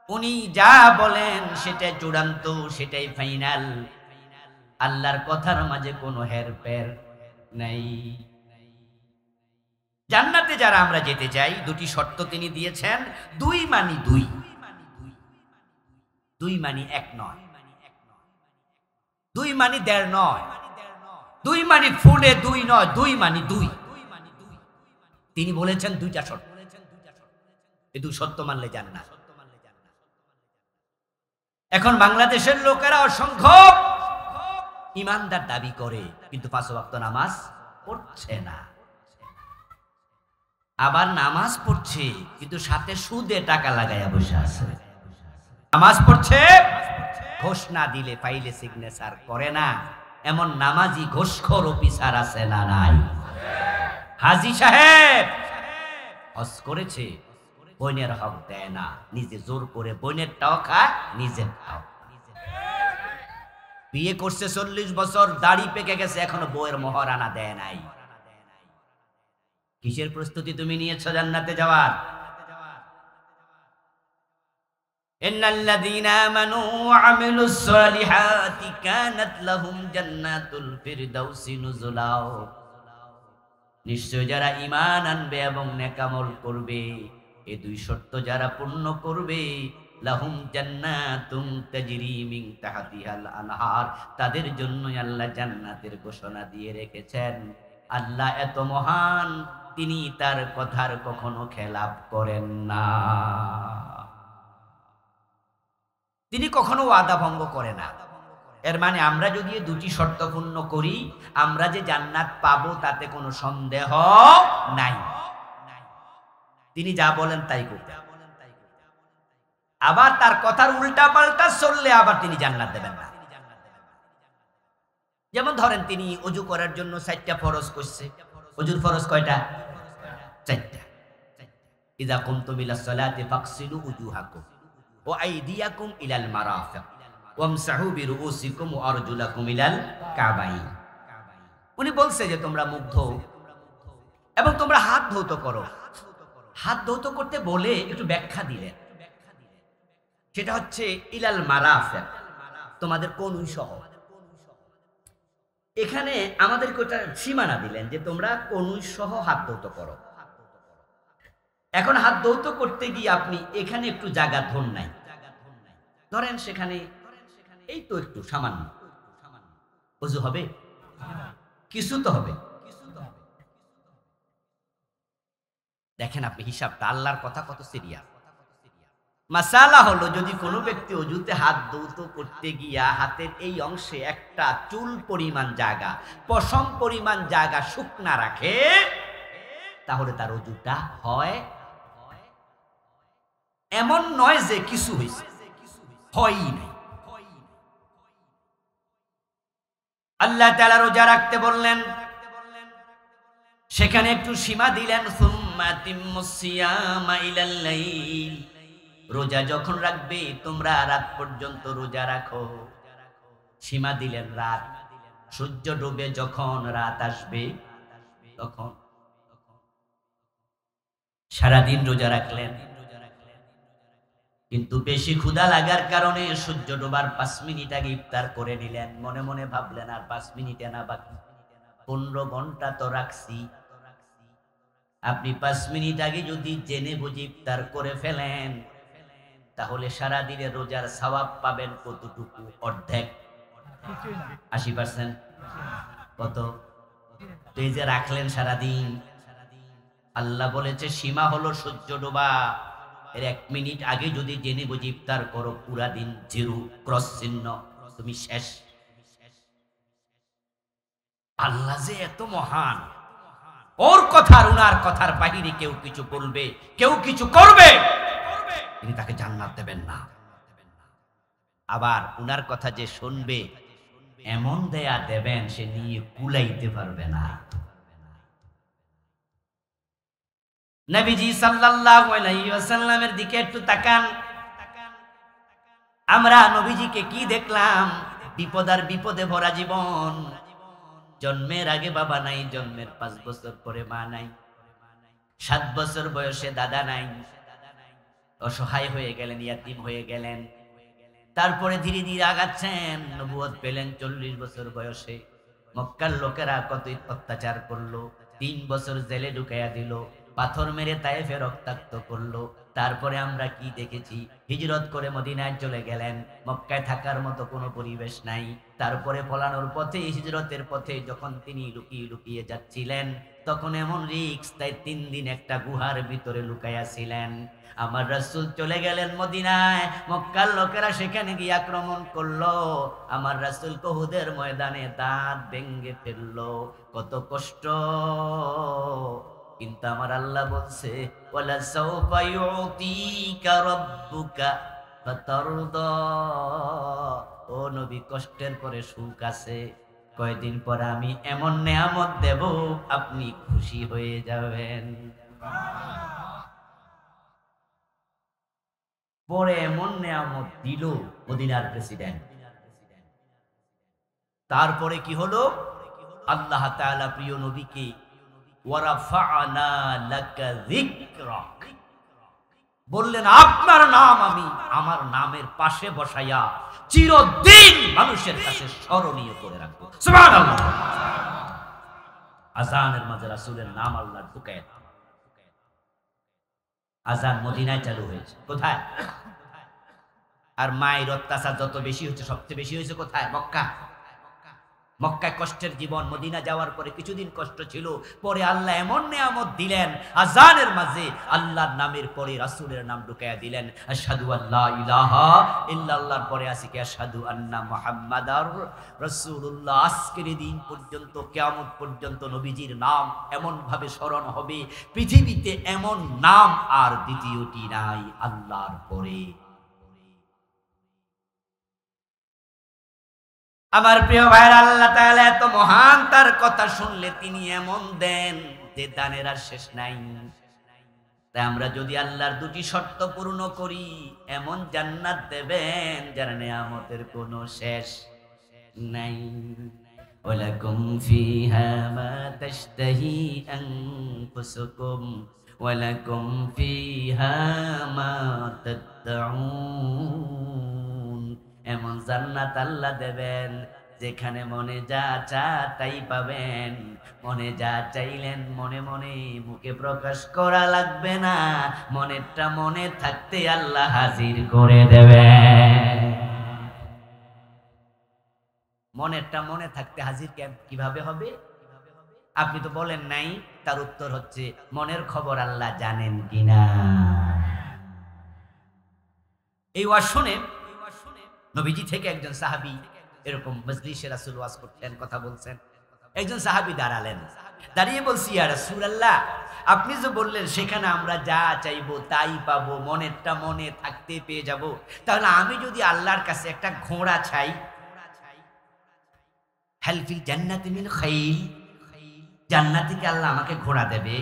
উনি যা বলেন সেটাই চূড়ান্ত, সেটাই ফাইনাল। আল্লাহর কথার মাঝে কোনো হেরফের নাই। জান্নাতে যারা আমরা যেতে চাই, দুটি শর্ত তিনি দিয়েছেন। দুই মানি দুই, দুই মানি এক নয়, দুই মানি দেড় নয়, দুই মানি ফুলে দুই নয়, দুই মানি দুই। তিনি বলেছেন দুইটা শর্ত, এই দুই সত্য মানলে জান্নাত। এখন বাংলাদেশের লোকেরা অসংখ্য ইমানদার দাবি করে, কিন্তু 5 ওয়াক্ত নামাজ পড়ছে না। আবার নামাজ পড়ছে কিন্তু সাথে সুদে টাকা লাগাইয়া বসে আছে। নামাজ পড়ছে, ঘোষ না দিলে ফাইলে সিগনেচার করে না। এমন নামাজি ঘোষখোর অফিসার আছে না নাই? হাজী সাহেব হজ করেছে, বোনের হক দেয় না, নিজে জোর করে বোনেরটাও খায়, নিজেরটাও। বিয়ে করছে 40 বছর, দাড়ি পেকে গেছে, এখনো বউয়ের মোহরানা দেয় নাই। কিসের প্রস্তুতি তুমি নিয়েছো জান্নাতে যাওয়ার? ইন্নাল্লাযীনা আমানু ওয়া আমিলুস সালিহাতি কানাত লাহুম জান্নাতুল ফিরদাউসি নুজুলা। নিশ্চয় যারা ঈমান আনবে এবং নেক আমল করবে, এই দুই শর্ত যারা পূর্ণ করবে, লাহুম জান্নাতুম তাজরি মিন তাহতিহাল আনহার, তাদের জন্য আল্লাহ জান্নাতের ঘোষণা দিয়ে রেখেছেন। আল্লাহ এত মহান, তিনি তার কথার কখনো খেলাপ করেন না। তিনি কখনো ওয়াদা ভঙ্গ করে না। এর মানে আমরা যদি দুটি শর্ত পূর্ণ করি, আমরা যে জান্নাত পাবো তাতে কোনো সন্দেহ নাই। তিনি যা বলেন তাই করতে। আবার তার কথার উল্টা পাল্টা চললে আবার তিনি জান্নাত দেবেন না। যেমন ধরেন তিনি ওযু করার জন্য 4টা ফরজ করছে। ওযুর ফরজ কয়টা? 4টা। ইযা কুনতুম ইলাস সালাতি ফাগসিলু উজুহাকুম ওয়া আইদিয়াকুম ইলাল মারাফিক ওয়ামসাহু বিরুউসিকুম ওয়া আরজুলাকুম ইলাল কাবাইন। উনি বলছে যে তোমরা মুখ ধোও এবং তোমরা হাত ধৌত করো। হাত ধৌত করতে বলে একটু ব্যাখ্যা দিলেন, সেটা হচ্ছে ইলাল মারাফিক, তোমাদের কনুই সহ। এখানে আমাদেরকে ওটা সীমানা দিলেন যে তোমরা কনুই সহ হাত ধৌত করো। এখন হাত ধৌত করতে গিয়ে আপনি এখানে একটু জায়গা ধন নাই, ধরেন সেখানে এই তো একটু সামান্য ওযু হবে, কিছু তো হবে। দেখেন আপনি হিসাবটা, আল্লাহর কথা কত সিরিয়াস। মাসালা হলো, যদি কোনো ব্যক্তি ওযুতে হাত ধৌত করতে গিয়া হাতের এই অংশে একটা চুল পরিমাণ জায়গা, পশম পরিমাণ জায়গা শুকনা রাখে, তাহলে তার ওযুটা হয়। এমন নয় যে কিছু হয়েছে, হয়ই নাই। আল্লাহ তাআলা রোজা রাখতে বললেন, সেখানে একটু সীমা দিলেন, সুম্মা তিম্মুস সিয়ামা ইলাল লাইল। রোজা যখন রাখবে তোমরা রাত পর্যন্ত রোজা রাখো। সীমা দিলেন রাত, সূর্য ডুবে যখন রাত আসবে তখন। সারাদিন রোজা রাখলেন, কিন্তু বেশি ক্ষুধা লাগার কারণে সূর্য ডোবার 5 মিনিট আগে ইফতার করে নিলেন। মনে মনে ভাবলেন আর 5 মিনিটে না বাকি, 15 ঘন্টা তো রাখছি। আপনি 5 মিনিট আগে যদি জেনে বুঝে ইফতার করে ফেলেন, তাহলে সারা দিনে রোজার সওয়াব পাবেন কতটুকু? অর্ধেক, 80%। কত? তো এই যে রাখলেন সারাদিন, আল্লাহ বলেছে সীমা হলো সূর্য ডোবা, এর 1 মিনিট আগে যদি জেনে বুঝে ইফতার করো, পুরা দিন জিরো, ক্রস চিহ্ন, তুমি শেষ। আল্লাহ যে এত মহান, ওর কথার উনার কথার বাহিরে কেউ কিছু বলবে, কেউ কিছু করবে, তিনি তাকে জান্নাত দেবেন না। আবার উনার কথা যে শুনবে, এমন দেয়া দেবেন সে নিয়ে কুলাইতে পারবে না। নবীজি সাল্লাল্লাহু আলাইহি ওয়াসাল্লামের দিকে একটু তাকান। আমরা নবীজিকে কি দেখলাম? বিপদ আর বিপদে ভরা জীবন। জন্মের আগে বাবা নাই, জন্মের 5 বছর পরে মা নাই, 7 বছর বয়সে দাদা নাই, অসহায় হয়ে গেলেন, ইয়াতীম হয়ে গেলেন। তারপরে ধীরে ধীরে আগাচ্ছেন, নবুয়ত পেলেন 40 বছর বয়সে। মক্কার লোকেরা কত অত্যাচার করলো, 3 বছর জেলে ঢুকাইয়া দিল, পাথর মেরে তায়েফে রক্তাক্ত করলো। তারপরে আমরা কি দেখেছি? হিজরত করে মদিনায় চলে গেলেন, মক্কায় থাকার মতো কোনো পরিবেশ নাই। তারপরে পলানোর পথে, হিজরতের পথে যখন তিনি লুকিয়ে লুকিয়ে যাচ্ছিলেন, তখন এমন রিস্ক, তাই 3 দিন একটা গুহার ভিতরে লুকাইয়া ছিলেন। আমার রাসূল চলে গেলেন মদিনায়, মক্কার লোকেরা সেখানে গিয়ে আক্রমণ করলো। আমার রাসূল উহুদের ময়দানে দাঁত ভেঙে ফেললো, কত কষ্ট। কিন্তু আমার আল্লাহ বলছে, ওয়ালা সাওফা ইউতিকা রাব্বুকা ফাতারদা। ও নবী, কষ্টের পরে সুখ আছে। কয়দিন পরে আমি এমন নেয়ামত দেব, আপনি খুশি হয়ে যাবেন। পরে এমন নেয়ামত দিল মদিনার প্রেসিডেন্ট। তারপরে কি হলো? আল্লাহ তাআলা প্রিয় নবীকে ওয়ারাফা'না লাকা যিকরাক বললেন, আপনার নাম আমি আমার নামের পাশে বসাইয়া চিরদিন মানুষের কাছে স্মরণীয় করে রাখবো। সুবহানাল্লাহ। আযানের মাঝে রাসূলের নাম আল্লাহ ঢুকায়। আযান মদিনায় চালু হয়েছে। কোথায়? আর মায়ের অত্যাচার যত বেশি হচ্ছে, সবচেয়ে বেশি হয়েছে কোথায়? মক্কা। মক্কায় কষ্টের জীবন, মদিনা যাওয়ার পরে কিছুদিন কষ্ট ছিল, পরে আল্লাহ এমন নিয়ামত দিলেন, আযানের মাঝে আল্লাহর নামের পরে রাসূলের নাম ঢুকাইয়া দিলেন। আশহাদু আল্লা ইলাহা ইল্লাল্লাহর পরে আছে কি আশহাদু আন্না মুহাম্মাদার রাসূলুল্লাহ। আজকের দিন পর্যন্ত, কিয়ামত পর্যন্ত নবীজির নাম এমন ভাবে স্মরণ হবে, পৃথিবীতে এমন নাম আর দ্বিতীয়টি নাই আল্লাহর পরে। আমার প্রিয় ভাইরা, আল্লাহ তাআলা এত মহান, তার কথা শুনলে তিনি এমন দেন যে দানের আর শেষ নাই। তাই আমরা যদি আল্লাহর 2টি শর্ত পূর্ণ করি, এমন জান্নাত দেবেন যার নিয়ামতের কোনো শেষ নাই। ওয়ালাকুম ফিহা মা তাশতাহি আনফুসুকুম ওয়ালাকুম ফিহা মা তাদউন। এমন জান্নাত আল্লাহ দেবেন যেখানে মনে যা চা তাই পাবেন। মনে যা চাইলেন মনে মনে মুখে প্রকাশ করা লাগবে না, মনেরটা মনে থাকতে আল্লাহ হাজির করে দেবেন। মনেরটা মনে থাকতে হাজির কিভাবে হবে? আপনি তো বলেন নাই, তার উত্তর হচ্ছে মনের খবর আল্লাহ জানেন কিনা। এই ওয়াজ শুনে নবীজি থেকে একজন সাহাবী এরকম মজলিসে রাসূল ওয়াজ করতেন, কথা বলছেন। একজন সাহাবী দাঁড়ালেন, দাঁড়িয়ে বলছি, ইয়া রাসূলুল্লাহ, আপনি যে বললেন সেখানে আমরা যা চাইবো তাই পাবো, মনেরটা মনে থাকতে পেয়ে যাব, তাহলে আমি যদি আল্লাহর কাছে একটা ঘোড়া চাই, হাল ফিল জান্নাতি মিন খাইল, জান্নাতে কি আল্লাহ আমাকে ঘোড়া দেবে?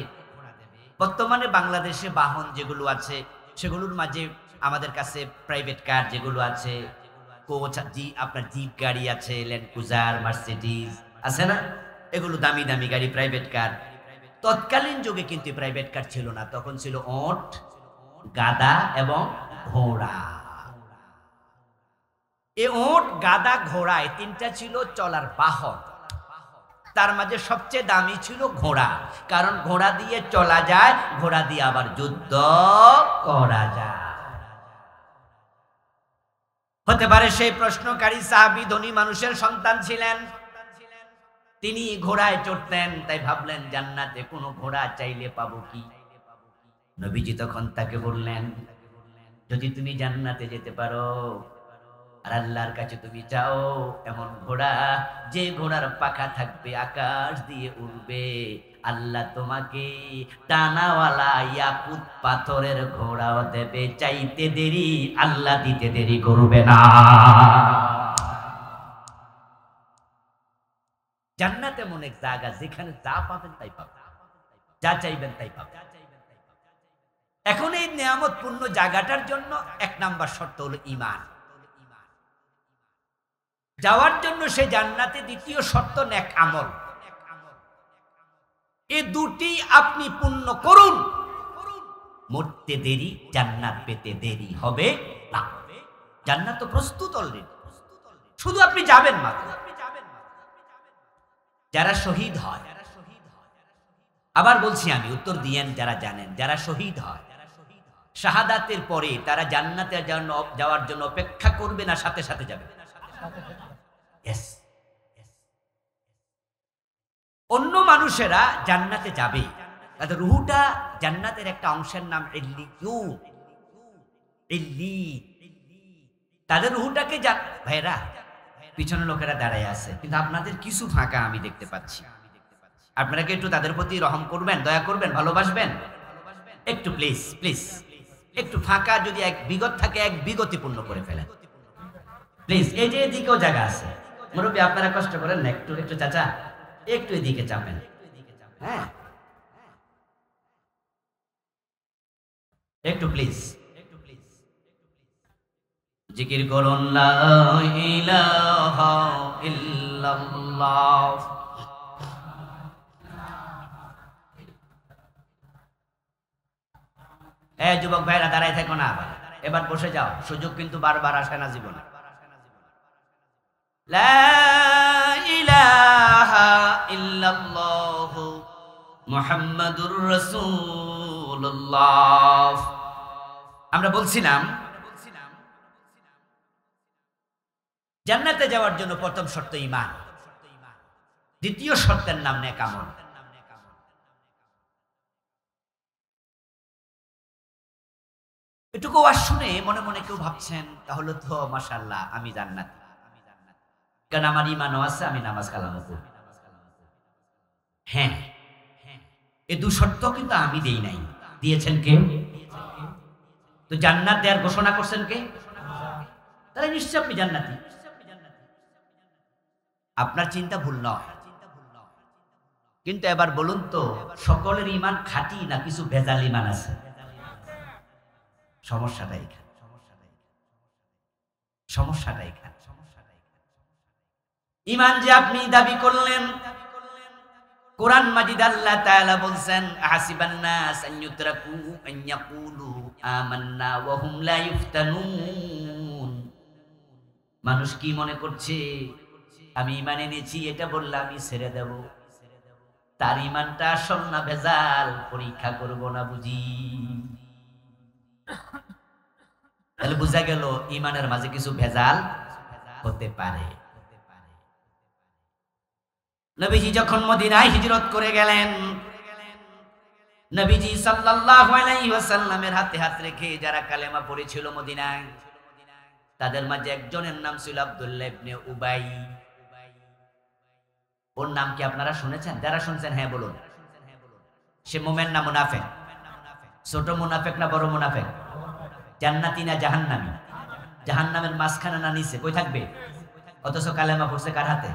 বর্তমানে বাংলাদেশে বাহন যেগুলো আছে সেগুলোর মাঝে আমাদের কাছে প্রাইভেট কার যেগুলো আছে, কোচ, আপনার জিপ গাড়ি আছে, ল্যান্ড ক্রুজার, মার্সিডিজ আছে না, এগুলো দামি দামি গাড়ি, প্রাইভেট কার। তৎকালীন যুগে কিন্তু প্রাইভেট কার ছিল না, তখন ছিল ওট, গাদা এবং ঘোড়া। এ উট, গাদা, ঘোড়া এই তিনটা ছিল চলার বাহন। তার মাঝে সবচেয়ে দামি ছিল ঘোড়া, কারণ ঘোড়া দিয়ে চলা যায়, ঘোড়া দিয়ে আবার যুদ্ধ করা যায়। হতে পারে সেই প্রশ্নকারী সাহাবী ধনী মানুষের সন্তান ছিলেন, তিনি ঘোড়ায় চড়তেন, তাই ভাবলেন জান্নাতে কোনো ঘোড়া চাইলে পাবো কি। নবীজি তখন তাকে বললেন, যদি তুমি জান্নাতে যেতে পারো আর আল্লাহর কাছে তুমি চাও এমন ঘোড়া, যে ঘোড়ার পাখা থাকবে আকাশ দিয়ে উড়বে, আল্লাহ তোমাকে টানাওয়ালা ইয়াকুত পাথরের ঘোড়াও দেবে। চাইতে দেরি, আল্লাহ দিতে দেরি করবে না। জান্নাত এমন এক জায়গা যেখানে যা পাবেন তাই পাবেন, যা চাইবেন তাই পাবেন। এখন এই নিয়ামতপূর্ণ জায়গাটার জন্য এক নাম্বার শর্ত হলো ঈমান। যাওয়ার জন্য সে জান্নাতে দ্বিতীয় শর্ত নেক আমল। এই দুটি আপনি পূর্ণ করুন, মরতে দেরি, জান্নাত পেতে দেরি হবে না। জান্নাত তো প্রস্তুত অলরেডি, শুধু আপনি যাবেন মাত্র। যারা শহীদ হয়, আবার বলছি আমি, উত্তর দিয়েন যারা জানেন, যারা শহীদ হয় শাহাদাতের পরে তারা জান্নাতে যাওয়ার জন্য অপেক্ষা করবে না, সাথে সাথে যাবে? অন্য মানুষেরা জান্নাতে যাবে, তাদের রুহুটা জান্নাতের একটা অংশের নাম ইল্লিয়ুন, তাদের রুহুটাকে ভাইরা পিছনে লোকেরা দাঁড়ায় আছে, কিন্তু আপনাদের কিছু ফাঁকা আমি দেখতে পাচ্ছি। আপনারা কি একটু তাদের প্রতি রহম করবেন, দয়া করবেন, ভালোবাসবেন একটু, প্লিজ প্লিজ। একটু ফাঁকা যদি এক বিগত থাকে, এক বিগতি পূর্ণ করে ফেলেন প্লিজ। এই যে এদিকেও জায়গা আছে, মুরব্বী আপনারা কষ্ট করেন না, একটু একটু চাচা একটু এদিকে চাপেন। হ্যাঁ একটু প্লিজ, জিকির করুন লা ইলাহা ইল্লাল্লাহ। যুবক ভাইরা দাঁড়ায় থাকো না, এবার বসে যাও, সুযোগ কিন্তু বারবার আসে না জীবনে। লা ইলাহা ইল্লাল্লাহ মুহাম্মাদুর রাসূলুল্লাহ। আমরা বলছিলাম জান্নাতে যাওয়ার জন্য প্রথম শর্ত ঈমান, দ্বিতীয় শর্তের নাম নেক আমল। এটুকু ওয়াজ শুনে মনে মনে কেউ ভাবছেন তাহলে তো মাশাআল্লাহ আমি জান্নাতি, কারণ আমার ঈমানও আছে, আমি নামাজ কালামও পড়ি। হ্যাঁ, এই দু শর্ত কিন্তু আমি দেই নাই, দিয়েছেন কে? তো জান্নাত দেওয়ার ঘোষণা করছেন কে? তাহলে নিশ্চয় আপনি জান্নাতি। আপনার চিন্তা ভুল নয়, কিন্তু এবার বলুন তো সকলের ঈমান খাঁটি না কিছু ভেজাল ঈমান আছে? সমস্যাটা এখানে, সমস্যাটা এখানে। ঈমান যে আপনি দাবি করলেন, কোরআন মাজিদ আল্লাহ তাআলা বলছেন আহাসিবান নাস আন ইউতরাকু আন ইয়াকুলু আমান্না ওয়া হুম লা ইফতানুন। মানুষ কি মনে করছে আমি ঈমান এনেছি এটা বললে আমি ছেড়ে দেব? তার ঈমানটা আসল না ভেজাল, পরীক্ষা করব না বুঝি? তাহলে বোঝা গেল ঈমানের মাঝে কিছু ভেজাল হতে পারে। নবীজি যখন মদিনায় হিজরত করে গেলেন, নবীজি সাল্লাল্লাহু আলাইহি ওয়াসাল্লামের হাতে হাত রেখে যারা কালেমা পড়েছিল মদিনায়, তাদের মাঝে একজনের নাম ছিল আব্দুল্লাহ ইবনে উবাই। ওর নাম কি আপনারা শুনেছেন? যারা শুনছেন হ্যাঁ বলুন। সে মুমিন না মুনাফিক? ছোট মুনাফিক না বড় মুনাফিক? জান্নাতি না জাহান্নামী? জাহান্নামের মাঝখানে না নিচে? কই থাকবে? অথচ কালেমা পড়ছে কার হাতে?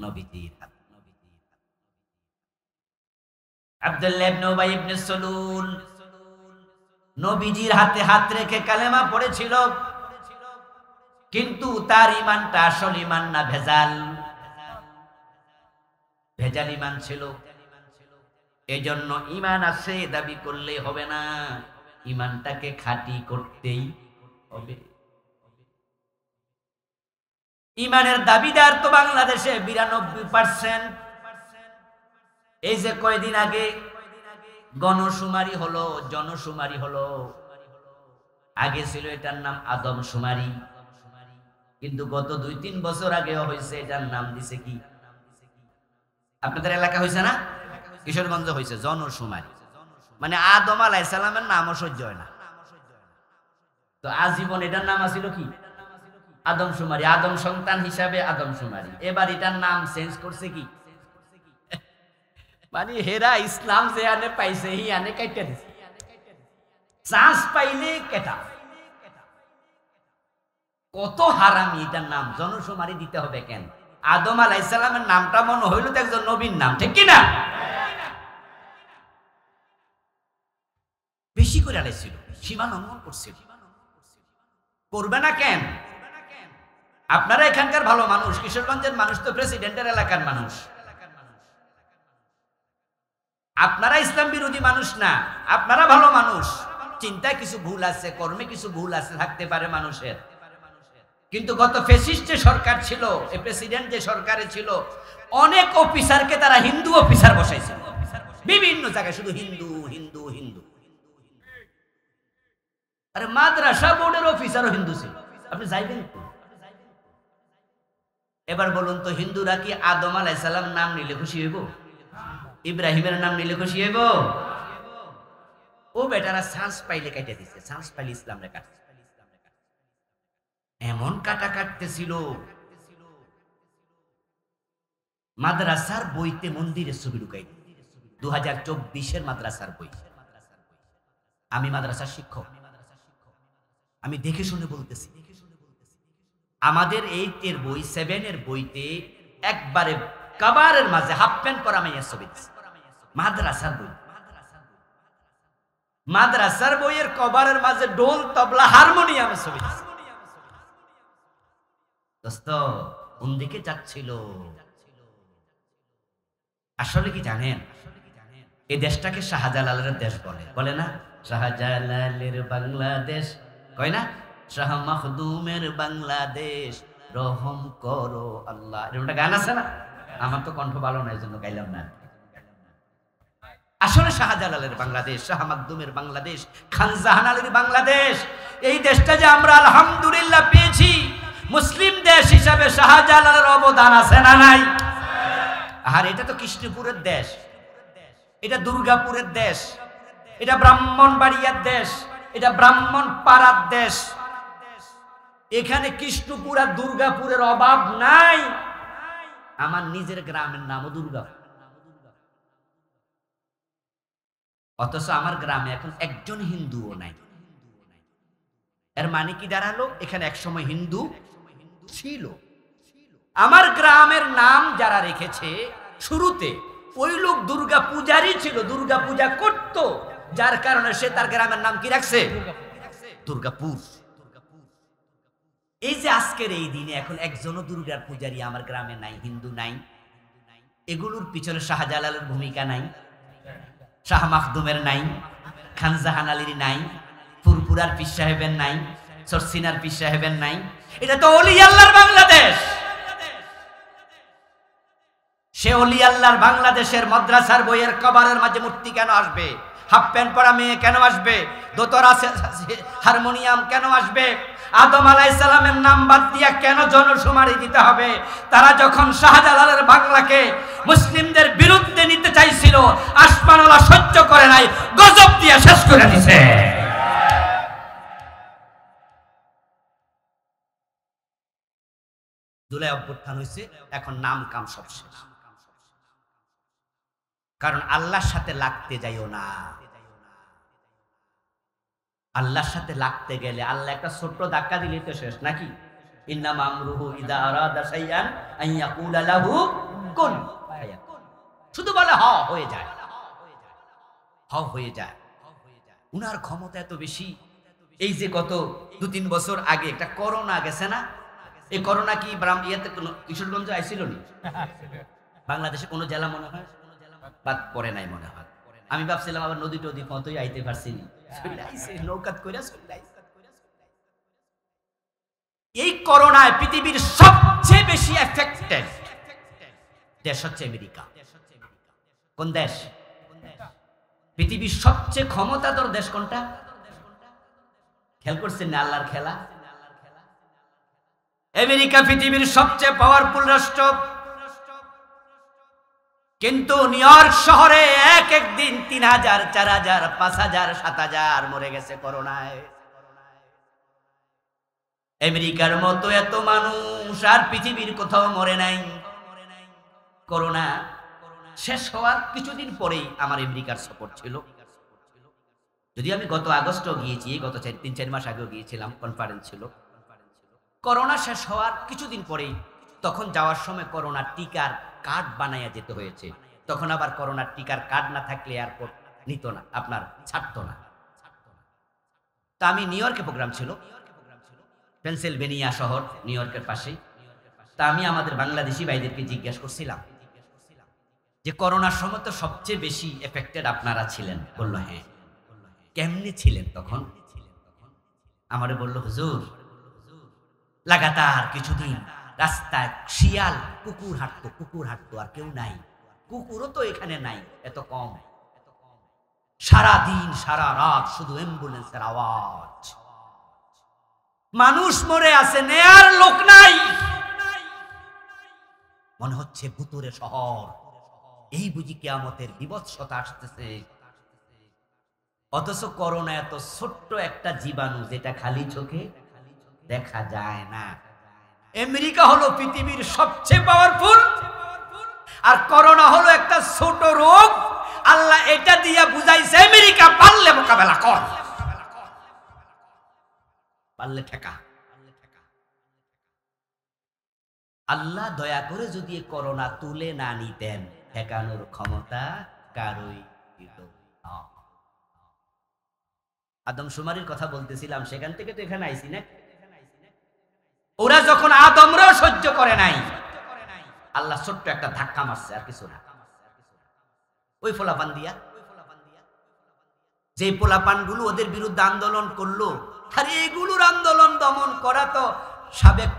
নবীজির হাতে। আব্দুল্লাহ ইবনে উবাই ইবনে সালুল নবীজির হাতে হাত রেখে কালেমা পড়েছিল, কিন্তু তার ঈমানটা আসল ঈমান না ভেজাল? ভেজাল ঈমান ছিল। এজন্য ঈমান আছে দাবি করলে হবে না, ইমানটাকে খাঁটি করতেই হবে। ইমানের দাবিদার তো বাংলাদেশে 92%। এই যে কয়দিন আগে গণশুমারি হলো, জনশুমারি হলো, আগে ছিল এটার নাম আদমশুমারি, কিন্তু গত 2-3 বছর আগেও হয়েছে, এটার নাম দিছে কি? আপনাদের এলাকা হয়েছে না? কিশোরগঞ্জ হয়েছে জনশুমারি। মানে আদম আলাইহিস সালামের নামও সহ্য হয় না, তো আজীবন এটার নাম আছিল কি? আদমশুমারি। আদম সন্তান হিসাবে আদমশুমারি। এবার এটার নাম চেঞ্জ করছে কি? মানে হেরা ইসলাম যে আনে পাইছে হি আনে কাইটা দিছে, চান্স পাইলে কেটা। কত হারামি! এটার নাম জনশুমারি দিতে হবে কেন? আদম আলাইহিস সালামের নামটা মনে হইল তো একজন নবীর নাম, ঠিক কি না? বেশি করে আলাইছিল, সীমা লঙ্ঘন করছিল। করবে না কেন? আপনারা এখানকার ভালো মানুষ, কিশোরগঞ্জের মানুষ তো প্রেসিডেন্টের এলাকার মানুষ। আপনারা ইসলাম বিরোধী মানুষ না, আপনারা ভালো মানুষ। চিন্তায় কিছু ভুল আছে, কর্মে কিছু ভুল আছে, থাকতে পারে মানুষের। কিন্তু গত ফ্যাসিস্ট যে সরকার ছিল, এই প্রেসিডেন্ট যে সরকারে ছিল, অনেক অফিসারকে তারা হিন্দু অফিসার বসাইছিল বিভিন্ন জায়গায়, শুধু হিন্দু হিন্দু হিন্দু। আরে মাদ্রাসা বোর্ডের অফিসারও হিন্দু ছিল, আপনি যাইবেন তো? এবার বলুন তো, হিন্দুরা কি আদম আলাইহিস সালাম নাম নিলে খুশি হইব? ইব্রাহিমের নাম নিলে খুশি হইব? ও বেটারা চান্স পাইলে কাটে দিছে, চান্স পাইলে ইসলাম রেখা এমন কাটা কাটতেছিল। মাদ্রাসার বইতে মন্দিরের ছবি ঢুকাই, 2024-এর মাদ্রাসার বই। আমি মাদ্রাসার শিক্ষক, আমি দেখে শুনে বলতেছি। আমাদের 8-এর বই, 7-এর বইতে একবারে কাবারের মাঝে হাফ প্যান্ট পরা মাইয়ার ছবি দিছে। মাদ্রাসার বই, মাদ্রাসার বইয়ের কভারের মাঝে ঢোল, তবলা, হারমোনিয়ামের ছবি দিছে। দোস্ত, কোন দিকে যাচ্ছিল? আসলে কি জানেন, এই দেশটাকে শাহজালালের দেশ বলে, বলে না? শাহজালালের বাংলাদেশ কয় না? শাহ মাখদুমের বাংলাদেশ, রহম করো আল্লাহ। এরকম একটা গান আছে না? আমার তো কণ্ঠ ভালো না, এই জন্য গাইলাম না। আসলে শাহজালালের বাংলাদেশ, শাহ মাখদুমের বাংলাদেশ, খান জাহান আলীর বাংলাদেশ। এই দেশটা যে আমরা আলহামদুলিল্লাহ পেয়েছি, মুসলিম দেশ হিসাবে শাহজালালের অবদান আছে না নাই? আর এটা তো কৃষ্ণপুরের দেশ, এটা দুর্গাপুরের দেশ, এটা ব্রাহ্মণবাড়িয়ার দেশ, এটা ব্রাহ্মণপাড়ার দেশ। এখানে কৃষ্ণপুর আর দুর্গাপুরের অভাব নাই। আমার নিজের গ্রামের নামও দুর্গাপুর, অথচ আমার গ্রামে এখন একজন হিন্দুও নাই। এর মানে কি দাঁড়ালো? এখানে একসময় হিন্দু ছিল। আমার গ্রামের নাম যারা রেখেছে শুরুতে, ওই লোক দুর্গা পূজারই ছিল, দুর্গা পূজা করত, যার কারণে সে তার গ্রামের নাম কি রাখছে? দুর্গাপুর। এই যে আজকের এই দিনে এখন একজনও দুর্গার পূজারী আমার গ্রামে নাই, হিন্দু নাই। এগুলোর পিছনে শাহজালালের ভূমিকা নাই, শাহ মাখদুমের নাই, খান জাহান আলীর নাই, ফুরপুরার পীর সাহেবের নাই, সরসিনার পীর সাহেবের নাই। এটা তো ওলি আল্লাহর বাংলাদেশ। সে ওলি আল্লাহর বাংলাদেশের মাদ্রাসার বইয়ের কভারের মাঝে মূর্তি কেন আসবে? হাফ প্যান্ট পরা মেয়ে কেন আসবে? দোতরা হারমোনিয়াম কেন আসবে? আদম আলাইহিস সালামের নাম বাদ দিয়া কেন জনশুমারি দিতে হবে? তারা যখন শাহজালালের বাংলাকে মুসলিমদের বিরুদ্ধে নিতে চাইছিল, আসমানওয়ালা সহ্য করে নাই, গজব দিয়া শেষ করে দিছে। জুলাই অভ্যুত্থান হয়েছে, এখন নাম কাম সব শেষ। কারণ আল্লাহর সাথে লাগতে যাইও না। আল্লাহর সাথে লাগতে গেলে আল্লাহ একটা ছোট্ট ধাক্কা দিলে তো শেষ নাকি? ইন্নামা আমরুহু ইযা আরাদা শাইআন আন ইয়াকুলা লাহু কুন ফায়াকুন। শুধু বলে হ হয়ে যায়, হ হয়ে যায়। উনার ক্ষমতা এত বেশি। এই যে গত 2-3 বছর আগে একটা করোনা গেছে না? এই করোনা কি ইয়াতে কিশোরগঞ্জ আইছিল না? বাংলাদেশে কোনো জেলা মনে হয় বাদ পড়ে নাই, মনে হয় আমি ভাবছিলাম আবার নদী টদী মতোই আইতে পারছি না, নৌকাত কইরা চলে আইছে। এই করোনায় পৃথিবীর সবচেয়ে বেশি এফেক্টেড দেশ হচ্ছে আমেরিকা। কোন দেশ? পৃথিবীর সবচেয়ে ক্ষমতাধর দেশ কোনটা? খেয়াল করছেন না আল্লাহর খেলা? আমেরিকা পৃথিবীর সবচেয়ে পাওয়ারফুল রাষ্ট্র, কিন্তু নিউ ইয়র্ক শহরে এক দিন ৩,০০০, ৪,০০০, ৫,০০০, ৭,০০০ মরে গেছে করোনায়। আমেরিকার মতো এত মানুষ আর পৃথিবীর কোথাও মরে নাই। করোনা শেষ হওয়ার কিছুদিন পরেই আমার আমেরিকার সফর ছিল। যদি আমি গত আগস্টও গিয়েছি, গত ৩-৪ মাস আগেও গিয়েছিলাম, কনফারেন্স ছিল। করোনা শেষ হওয়ার কিছুদিন পরেই, তখন যাওয়ার সময় করোনার টিকার কার্ড বানাইয়া যেতে হয়েছে। তখন আবার করোনার টিকার কার্ড না থাকলে এয়ারপোর্ট নিত না, আপনার ছাড়তো না। তা আমি নিউ ইয়র্কে প্রোগ্রাম ছিল, পেনসিলভেনিয়া শহর নিউ ইয়র্কের পাশেই। তা আমি আমাদের বাংলাদেশি ভাইদেরকে জিজ্ঞাসা করছিলাম যে করোনার সময় তো সবচেয়ে বেশি এফেক্টেড আপনারা ছিলেন। বলল হ্যাঁ। কেমনে ছিলেন তখন? আমারে বলল, হুজুর লাগাতার কিছুদিন রাস্তায় শিয়াল কুকুর হাঁটতো, আর কেউ নাই। কুকুরও তো এখানে নাই, এত কম। সারা দিন সারা রাত শুধু অ্যাম্বুলেন্সের আওয়াজ, মানুষ মরে আছে, নেয়ার লোক নাই। মনে হচ্ছে ভুতুরে শহর, এই বুঝি কিয়ামতের বিভৎসতা আসতেছে। অথচ করোনা এত ছোট্ট একটা জীবাণু, যেটা খালি চোখে দেখা যায় না। আমেরিকা হলো পৃথিবীর সবচেয়ে পাওয়ারফুল, আর করোনা হলো একটা ছোট রোগ। আল্লাহ এটা দিয়া বুঝাইছে আমেরিকা পারলে মোকাবেলা কর, পারলে ঠেকা। আল্লাহ দয়া করে যদি করোনা তুলে না নিতেন, ঠেকানোর ক্ষমতা কারোই ছিল না। আদমশুমারির কথা বলতেছিলাম, সেখান থেকে তো এখানে আইছি না। ওরা যখন আদমরাও সহ্য করে নাই, আল্লাহ ছোট্ট একটা ধাক্কা মারছে, আর কিছু না। ওই পোলাপান দিয়া, যে পোলাপান গুলো ওদের বিরুদ্ধে আন্দোলন করলো, আর এগুলোর আন্দোলন দমন করা তো সাবেক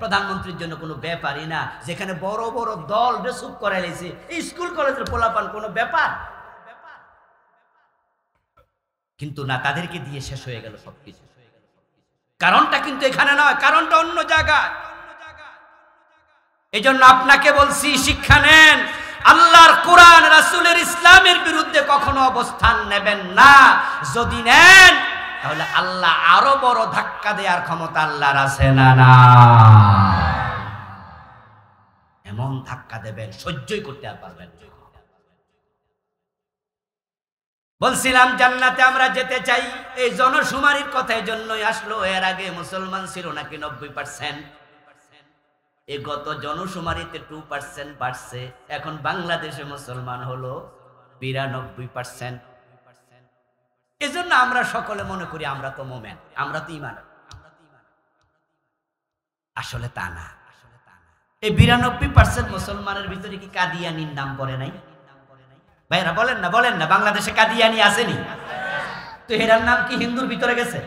প্রধানমন্ত্রীর জন্য কোনো ব্যাপারই না। যেখানে বড় বড় দল চুপ করাই লেছে, এই স্কুল কলেজের পোলাপান কোনো ব্যাপার? কিন্তু না, তাদেরকে দিয়ে শেষ হয়ে গেল সবকিছু। কারণটা কিন্তু এখানে নয়, কারণটা অন্য জায়গায়। এই জন্য আপনাকে বলছি, শিক্ষা নেন। আল্লাহর কোরআন, রাসূলের ইসলামের বিরুদ্ধে কখনো অবস্থান নেবেন না। যদি নেন, তাহলে আল্লাহ আরো বড় ধাক্কা দেওয়ার ক্ষমতা আল্লাহর আছে না? না, এমন ধাক্কা দেবেন সহ্যই করতে আর পারবেন না। বলছিলাম জান্নাতে আমরা যেতে চাই, এই জনশুমারির কথা এই জন্যই আসলো। এর আগে মুসলমান ছিল নাকি 90%, এই গত জনশুমারিতে 2% বাড়ছে। এখন বাংলাদেশে মুসলমান হলো 92%। এজন্য আমরা সকলে মনে করি আমরা তো মোমেন, আমরা তো ঈমান। আসলে তা না। এই 92% মুসলমানের ভিতরে কি কাদিয়ানির নাম পড়ে নাই? ভাইরা বলেন না, বাংলাদেশে কাদিয়ানি আসেনি? তো এরার নাম কি হিন্দুর ভিতরে গেছে?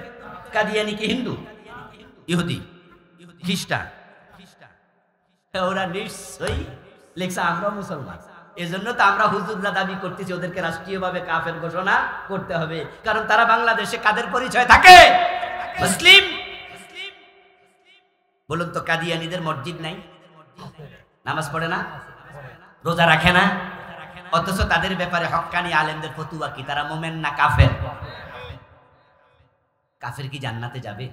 কাদিয়ানি কি হিন্দু? ইহুদি, খ্রিস্টান। ওরা নিশ্চয়ই লেখছে আমরা মুসলমান। এজন্য তো আমরা হুজুররা দাবি করতেছি ওদেরকে রাষ্ট্রীয়ভাবে কাফের ঘোষণা করতে হবে, কারণ তারা বাংলাদেশে কাদের পরিচয় থাকে? মুসলিম। বলুন তো, কাদিয়ানিদের মসজিদ নাই, নামাজ পড়ে না, রোজা রাখে না, অথচ তাদের ব্যাপারে হক্কানি আলেমদের ফতুয়া কি? তারা মোমেন না কাফের? কাফের কি জান্নাতে যাবে?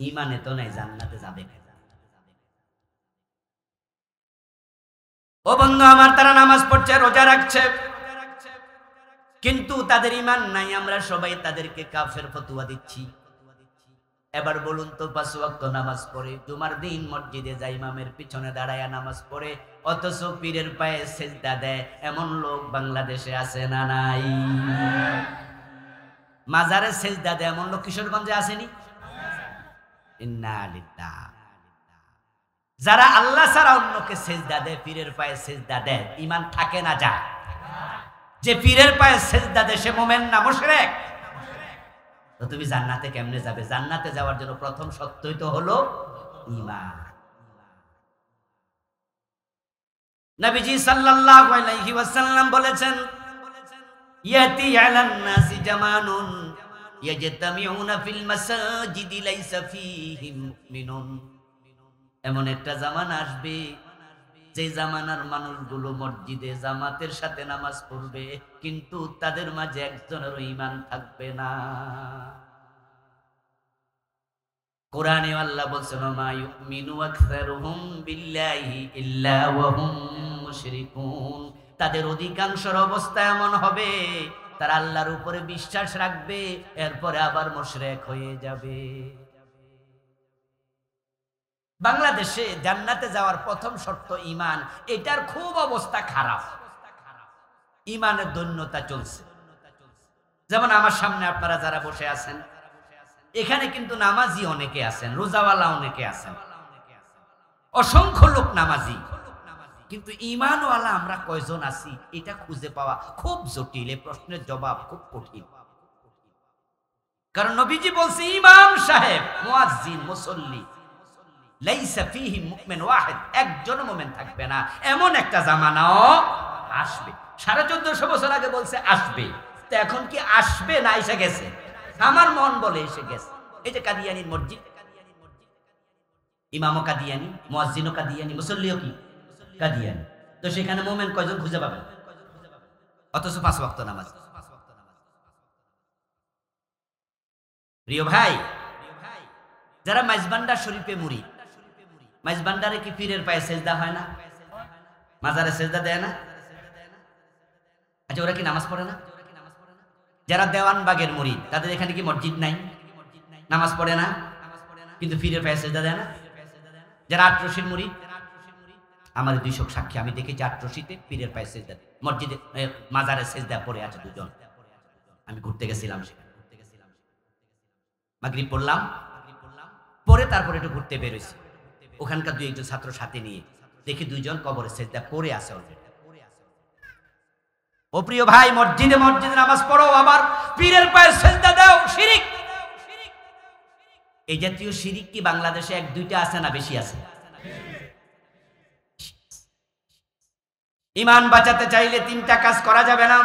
ঈমানে তো নাই, জান্নাতে যাবে। ও বন্ধু আমার, তারা নামাজ পড়ছে, রোজা রাখছে, কিন্তু তাদের ঈমান নাই। আমরা সবাই তাদেরকে কাফের ফতুয়া দিচ্ছি। এবার বলুন তো, 5 ওয়াক্ত নামাজ পড়ে, জুমার দিন মসজিদে যায়, ইমামের পিছনে দাঁড়ায় নামাজ পড়ে, অথচ পীরের পায়ে সেজদা দেয়, এমন লোক বাংলাদেশে আছে না নাই? মাজারে সেজদা দেয় এমন লোক কিশোরগঞ্জে আসেনি? ইন্না লিল্লাহ। যারা আল্লাহ ছাড়া অন্যকে সেজদা দেয়, পীরের পায়ে সেজদা দেয়, ঈমান থাকে না? যা যে পীরের পায়ে সেজদা দেয় সে মুমিন না মুশরিক? তো তুমি জান্নাতে কেমনে যাবে? জান্নাতে যাওয়ার জন্য প্রথম শর্তই তো হলো ঈমান। নবীজি সাল্লাল্লাহু আলাইহি ওয়াসাল্লাম বলেছেন, ইয়াতি আলান নাসি জামানুন ইয়াজতামিউনা ফিল মাসাজিদি লাইসা ফীহিম মুমিনুন। এমন একটা জামানা আসবে যে জামানার মানুষগুলো মসজিদে জামাতের সাথে নামাজ পড়বে, কিন্তু তাদের মাঝে একজনেরও ঈমান থাকবে না। কোরআনে আল্লাহ বলছেন, মা ইউমিনু আকসারুহুম বিল্লাহি ইল্লা ওয়া হুম মুশরিকুন। তাদের অধিকাংশের অবস্থা এমন হবে তারা আল্লাহর উপরে বিশ্বাস রাখবে, এরপরে আবার মুশরিক হয়ে যাবে। বাংলাদেশে জান্নাতে যাওয়ার প্রথম শর্ত ঈমান, এটার খুব অবস্থা খারাপ। ঈমানের দৈন্যতা চলছে। যেমন আমার সামনে আপনারা যারা বসে আছেন, এখানে কিন্তু নামাজি অনেকে আছেন, রোজাওয়ালা অনেকে আছেন, অসংখ্য লোক নামাজি, কিন্তু ঈমানওয়ালা আমরা কয়জন আছি এটা খুঁজে পাওয়া খুব জটিল। এই প্রশ্নের জবাব খুব কঠিন। কারণ নবীজি বলছে, ইমাম সাহেব মুয়াজ্জিন মুসল্লি লাইসা ফীহি মুমিন ওয়াহিদ, একজন মুমিন থাকবে না। এমন একটা জামানাও আসবে। 1450 বছর আগে বলছে আসবে, তো এখন কি আসবে না এসে গেছে? আমার মন বলে এসে গেছে। এই যে কাদিয়ানির মসজিদ, ইমামও কাদিয়ানি, মুয়াজ্জিনও কাদিয়ানি, মুসল্লিও কি কাদিয়ানি, তো সেখানে মুমিন কয়জন খুঁজে পাবেন? অথচ 5 ওয়াক্ত নামাজ। প্রিয় ভাই, যারা মাইজবান্ডার শরীফে মুরিদ, মাইজবান্ডারে কি পীরের পায়ে সেজদা হয় না? মাজারে সেজদা দেয় না? আচ্ছা, ওরা কি নামাজ পড়ে না? যারা দেওয়ানবাগের মুরিদ, তাদের এখানে কি মসজিদ নাই? নামাজ পড়ে না, কিন্তু পীরের পায়ে সেজদা দেয় না? যারা আটরশির মুরিদ, আমার 200 সাক্ষী, আমি দেখেছি আটরশিতে পীরের পায়ে সেজদা, মসজিদে মাজারে সেজদা পড়ে আছে দুজন। আমি ঘুরতে গেছিলাম, সেখানে মাগরিব পড়লাম, পরে তারপরে একটু ঘুরতে বেরোইছি, ওখানকার 2-1 ছাত্র সাথে নিয়ে দেখি 2 জন কবরে সেজদা পড়ে আছে অলরেডি। ও প্রিয় ভাই, মসজিদে মসজিদে নামাজ পড়ো, আবার পীরের পায়ে সেজদা দাও, শিরিক। এই জাতীয় শিরিক কি বাংলাদেশে 1-2টা আছে না বেশি আছে? ঈমান বাঁচাতে চাইলে 3টা কাজ করা যাবে না।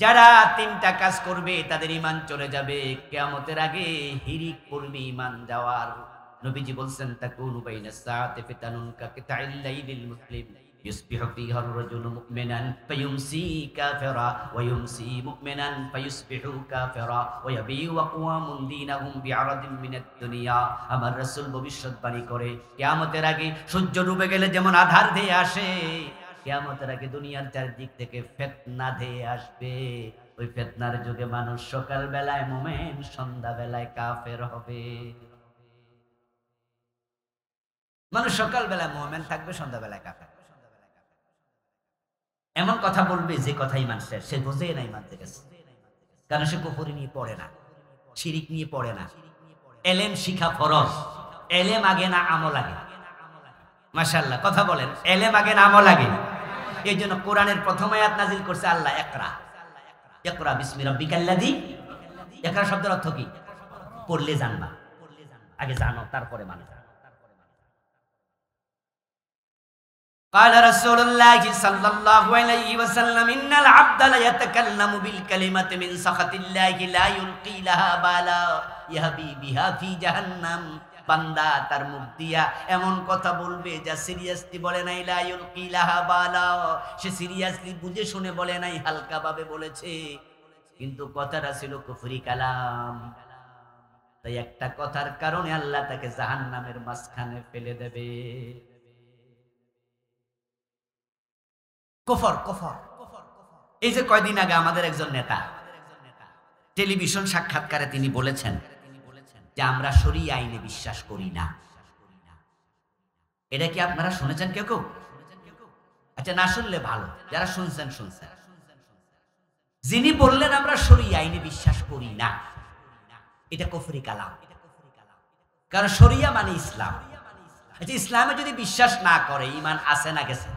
যারা 3টা কাজ করবে তাদের ঈমান চলে যাবে, কিয়ামতের আগে হিরিক পড়বে ঈমান যাওয়ার। নবীজি বলছেন, তাকুনু বাইনাস সাআতি ফিতানুন কাকিতাইল লাইলিল মুসলিম ইউসবিহু ফীহা আর-রাজুলু মুমিনান ফায়ুমসি কাফিরা ওয়া ইউমসি মুমিনান ফায়ুসবিহু কাফিরা ওয়া ইয়াবিউ আকওয়ামুন দীনাহুম বিআরাদিন মিনাদ দুনিয়া। আমার রাসূল ভবিষ্যৎবাণী করে, কিয়ামতের আগে সূর্য ডুবে গেলে যেমন আধার ধেয়ে আসে, কিয়ামতের আগে দুনিয়ার চারদিক থেকে ফিতনা ধেয়ে আসবে। ওই ফিতনার যুগে মানুষ সকাল বেলায় মুমিন, সন্ধ্যা বেলায় কাফের হবে। মানুষ সকাল বেলায় মুমিন থাকবে, সন্ধ্যা বেলায় কাফের। এমন কথা বলবে যে কথাই মানুষের সে বোঝে না ঈমান থেকে গেছে, কারণ সে কুফরি নিয়ে পড়ে না, শিরিক নিয়ে পড়ে না। এলেম শিখা ফরজ, এলেম আগে না আমল আগে? মাশাআল্লাহ, কথা বলেন, এলেম আগে না আমল আগে? এই জন্য কোরআনের প্রথম আয়াত নাজিল করছে আল্লাহ, ইকরা ইকরা বিসমি রাব্বিকাল্লাযী। ইকরা শব্দের অর্থ কি? পড়লে জানবা, আগে জানো তারপরে মানো। قال رسول الله صلى الله عليه وسلم إن العبد لا يتكلم بالكلمة من سخط الله لا يلقي لها بالا يهبي بها في جهنم। বান্দা তার মুখ দিয়া এমন কথা বলবে যা সিরিয়াসলি বলে নাই, লা ইউলকি লাহা বালা, সে সিরিয়াসলি বুঝে শুনে বলে নাই, হালকা ভাবে বলেছে, কিন্তু কথাটা ছিল কুফরি কালাম। তাই একটা কথার কারণে আল্লাহ তাকে জাহান্নামের মাঝখানে ফেলে দেবে। কুফর কুফর। এই যে কয়দিন আগে আমাদের একজন নেতা টেলিভিশন সাক্ষাৎকারে তিনি বলেছেন যে আমরা শরিয়া আইনে বিশ্বাস করি না। এটা কি আপনারা শুনেছেন কেউ কেউ? আচ্ছা, না শুনলে ভালো, যারা শুনছেন শুনছেন। যিনি বললেন আমরা শরিয়া আইনে বিশ্বাস করি না, এটা কুফরি কালাম। কারণ শরিয়া মানে ইসলাম। আচ্ছা, ইসলামে যদি বিশ্বাস না করে ঈমান আছে না গেছে?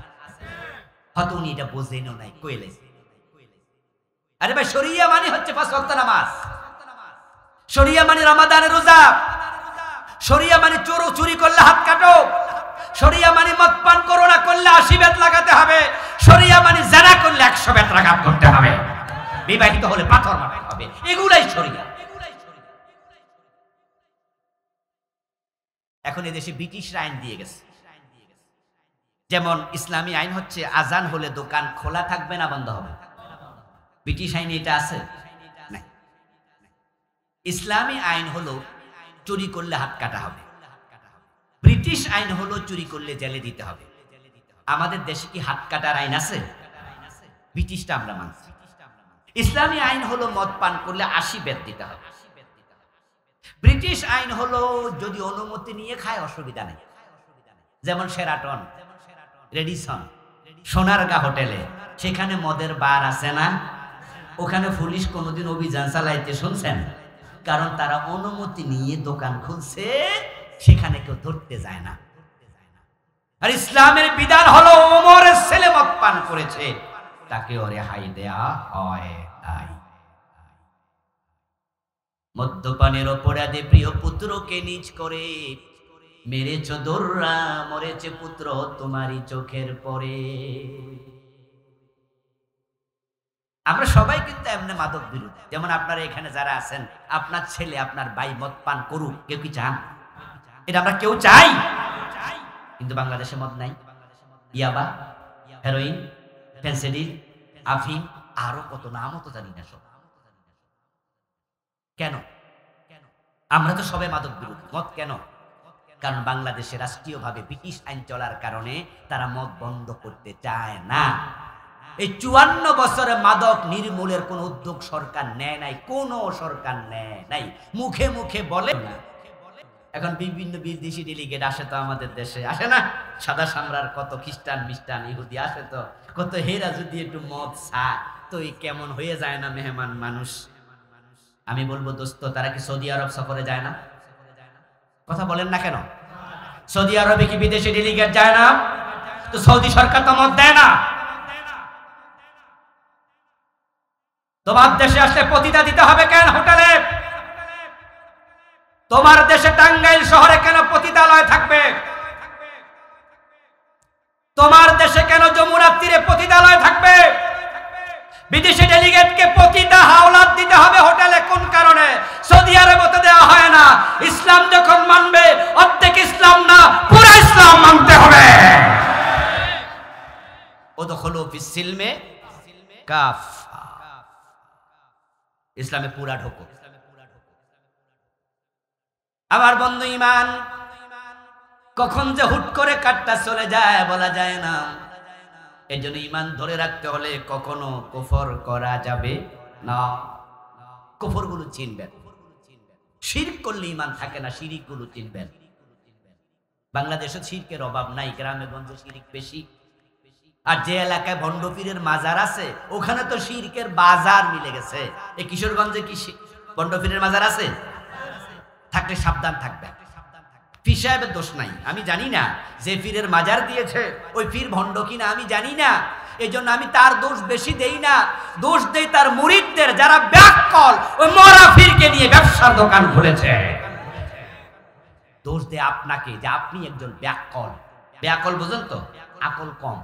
হয়তো উনি এটা বোঝেনও নাই, কইলে আরে ভাই শরিয়া মানে হচ্ছে 5 ওয়াক্ত নামাজ, শরিয়া মানে রমাদানের রোজা, শরিয়া মানে চুরি করলে হাত কাটো, শরিয়া মানে মদ পান করো না করলে 80 বেত লাগাতে হবে, শরিয়া মানে জানা করলে 100 বেত রাকাত করতে হবে, বিবাহিত হলে পাথর মারতে হবে, এগুলাই শরিয়া। এখন এদেশে ব্রিটিশরা আইন দিয়ে গেছে, যেমন ইসলামী আইন হচ্ছে আজান হলে দোকান খোলা থাকবে না বন্ধ হবে। ব্রিটিশ আইনে এটা আছে না। ইসলামী আইন হলো চুরি করলে হাত কাটা হবে, ব্রিটিশ আইন হলো চুরি করলে জেলে দিতে হবে। আমাদের দেশে কি হাত কাটার আইন আছে? ব্রিটিশটা আমরা মানছি। ইসলামী আইন হলো মদ পান করলে 80 বেত দিতে হবে। ব্রিটিশ আইন হলো যদি অনুমতি নিয়ে খায় অসুবিধা নেই, যেমন শেরাটন, রেডিসন, সোনারগাঁ হোটেলে সেখানে মদের বার আছে না, ওখানে পুলিশ কোনোদিন অভিযান চালাইতে শুনছেন? কারণ তারা অনুমতি নিয়ে দোকান খুলছে, সেখানে কেউ ধরতে যায় না। আর ইসলামের বিধান হলো ওমরের ছেলে মদ পান করেছে, তাকে রেহাই দেয়া হয়। তাই মদ্যপানের অপরাধে প্রিয় পুত্রকে নিজ করে মেরেছ দোররা, মরেছে পুত্র তোমারই চোখের পরে। আমরা সবাই কিন্তু এমনি মাদক বিরোধী। যেমন আপনারা এখানে যারা আছেন, আপনার ছেলে আপনার ভাই মদ পান করুক, কেউ কি চান? এটা আমরা কেউ চাই? কিন্তু বাংলাদেশে মদ নাই, ইয়াবা, হেরোইন, ফেন্সিডিল, আফিম, আরো কত নামও তো জানি না সব। কেন? আমরা তো সবাই মাদক বিরোধী। মদ কেন? কারণ বাংলাদেশে রাষ্ট্রীয়ভাবে ব্রিটিশ আইন চলার কারণে তারা মদ বন্ধ করতে চায় না। এই 54 বছরে মাদক নির্মূলের কোন উদ্যোগ সরকার নেয় নাই, কোন সরকার নেয় নাই, মুখে মুখে বলে না। এখন বিভিন্ন বিদেশি ডেলিগেট আসে তো আমাদের দেশে, আসে না? সাদা সামরার কত খ্রিস্টান মিস্টান ইহুদি আসে, তো কত হেরা যদি একটু মদ চায় তো কেমন হয়ে যায় না মেহমান মানুষ। আমি বলবো দোস্ত, তারা কি সৌদি আরব সফরে যায় না? কথা বলেন না কেন? সৌদি আরবে কি বিদেশি ডেলিগেট যায় না? তো সৌদি সরকার তো মদ দেয় না। তোমার দেশে আসলে পতিতা দিতে হবে কেন হোটেলে? তোমার দেশে টাঙ্গাইল শহরে কেন পতিতালয় থাকবে? তোমার দেশে কেন যমুনার তীরে পতিতালয় থাকবে? বিদেশি ডেলিগেটকে পতিতা হাওলাত দিতে হবে হোটেলে, কোন কারণে? সৌদি আরবে তো দেওয়া হয় না। ইসলাম যখন মানবে, অর্ধেক ইসলাম না পুরো ইসলাম মানতে হবে। ওদখুলু ফিস সিলমে কাফা, ইসলামে পুরা ঢোকো। আমার বন্ধু, ঈমান কখন যে হুট করে কাটটা চলে যায় বলা যায় না। এই জন্য ঈমান ধরে রাখতে হলে কখনো কুফর করা যাবে না। কুফর গুলো চিনবেন, শিরক করলে ঈমান থাকে না, শিরিক গুলো চিনবেন। বাংলাদেশে শিরকের অভাব নাই, গ্রামে গঞ্জে শিরিক বেশি। আর যে এলাকায় ভণ্ডপীরের মাজার আছে ওখানে তো শিরকের বাজার মিলে গেছে। এই কিশোরগঞ্জে কি ভণ্ডপীরের মাজার আছে? থাকলে সাবধান থাকবে। পীর সাহেবের দোষ নাই, আমি জানি না যে পীরের মাজার দিয়েছে ওই পীর ভণ্ড কিনা আমি জানি না, এই জন্য আমি তার দোষ বেশি দেই না। দোষ দেই তার মুরিদদের, যারা ব্যাককল ওই মরা পীরকে নিয়ে ব্যবসার দোকান খুলেছে। দোষ দেয় আপনাকে যে আপনি একজন ব্যাককল। ব্যাককল বুঝেন তো? আকল কম।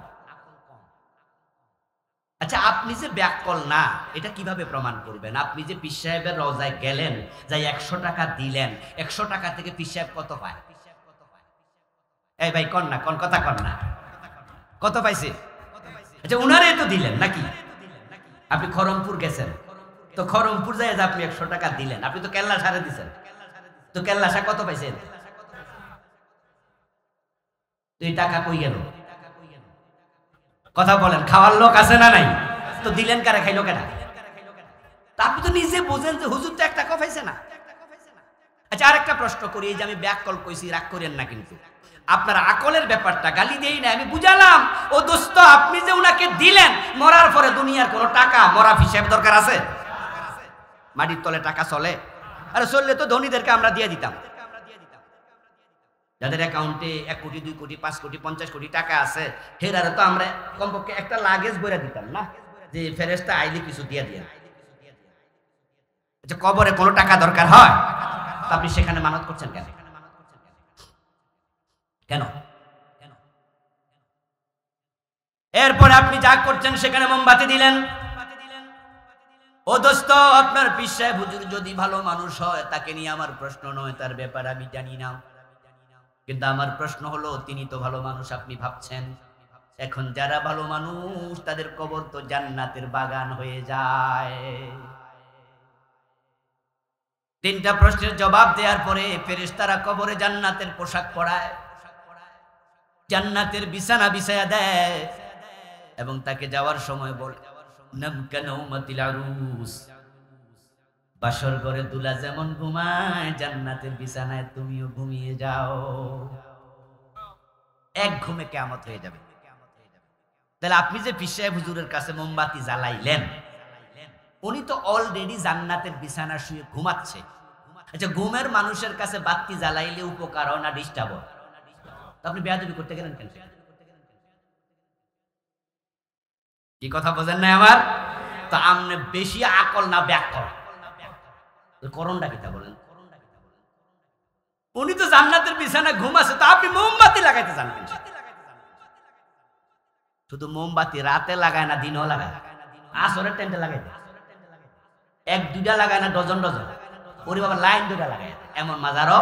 আচ্ছা, আপনি যে ব্যাককল না এটা কিভাবে প্রমাণ করবেন? আপনি যে পীর সাহেবের রওজায় গেলেন, যাই 100 টাকা দিলেন, 100 টাকা থেকে পীর সাহেব কত পায়? এই ভাই কন না, কোন কথা কন না, কত পাইছে? আচ্ছা, উনারে তো দিলেন নাকি? আপনি খরমপুর গেছেন, তো খরমপুর যায় আপনি 100 টাকা দিলেন, আপনি তো কেল্লা সারে দিছেন, তো কেল্লা সা কত পাইছেন? তো এই টাকা কই গেল? কথা বলেন, খাওয়ার লোক আছে না নাই? তো দিলেন কারে, খাইলো কেনা? আপনি তো নিজে বোঝেন যে হুজুর তো 1 টাকা পাইছে না। আচ্ছা, আরেকটা প্রশ্ন করি, এই যে আমি ব্যাককল কইছি, রাগ করেন না কিন্তু, আপনার আকলের ব্যাপারটা গালি দেই না, আমি বুঝালাম। ও দোস্ত, আপনি যে উনাকে দিলেন, মরার পরে দুনিয়ার কোন টাকা মরা হিসাব দরকার আছে? মাটির তলে টাকা চলে? আরে চললে তো ধনীদেরকে আমরা দিয়ে দিতাম। যাদের অ্যাকাউন্টে 1 কোটি 2 কোটি 5 কোটি 50 কোটি টাকা আছে, হেরারে তো আমরা কমপক্ষে একটা লাগেজ বইরা দিতাম না যে ফেরেশতা আইলে কিছু দিয়ে দিয়ে। আচ্ছা, কবরে কোনো টাকা দরকার হয়? তো আপনি সেখানে মানত করছেন কেন? কেন? এরপরে আপনি যা করছেন সেখানে মোমবাতি দিলেন। ও দোস্ত, আপনার পীর সাহেব হুজুর যদি ভালো মানুষ হয়, তাকে নিয়ে আমার প্রশ্ন নয়, তার ব্যাপারে আমি জানি না। কিন্তু আমার প্রশ্ন হলো, তিনি তো ভালো মানুষ আপনি ভাবছেন, এখন যারা ভালো মানুষ তাদের কবর তো জান্নাতের বাগান হয়ে যায়। 3টা প্রশ্নের জবাব দেওয়ার পরে ফেরেশতারা কবরে জান্নাতের পোশাক পরায়, জান্নাতের বিছানা বিছায়া দেয় এবং তাকে যাওয়ার সময় বলে, নামকানউমাতিল আরুস, বাসর ঘরে দুলা যেমন ঘুমায়, জান্নাতের বিছানায় তুমিও ঘুমিয়ে যাও। এক ঘুমে কিয়ামত হয়ে যাবে। তাহলে আপনি যে পীর সাহেব হুজুরের কাছে মোমবাতি জ্বালাইলেন, উনি তো অলরেডি জান্নাতের বিছানা শুয়ে ঘুমাচ্ছে। আচ্ছা, ঘুমের মানুষের কাছে বাতি জ্বালাইলে উপকার হয় না ডিস্টার্ব হয়? তো আপনি বেয়াদবি করতে গেলেন কেন? কি কথা বোঝেন না আমার? তো আমনে বেশি আকল না ব্যাকল? করণটা কিটা বলেন? উনি তো জান্নাতের বিছানায় ঘুমাচ্ছে, তো আপনি মোমবাতি লাগাইতে জান কেন? শুধু মোমবাতি রাতে লাগায় না, দিনও লাগায়, আসরের টাইমে লাগাইতে 1-2টা লাগায় না, ডজন ডজন। ওরে বাবা, লাইন 2টা লাগায়, এমন মাজারও।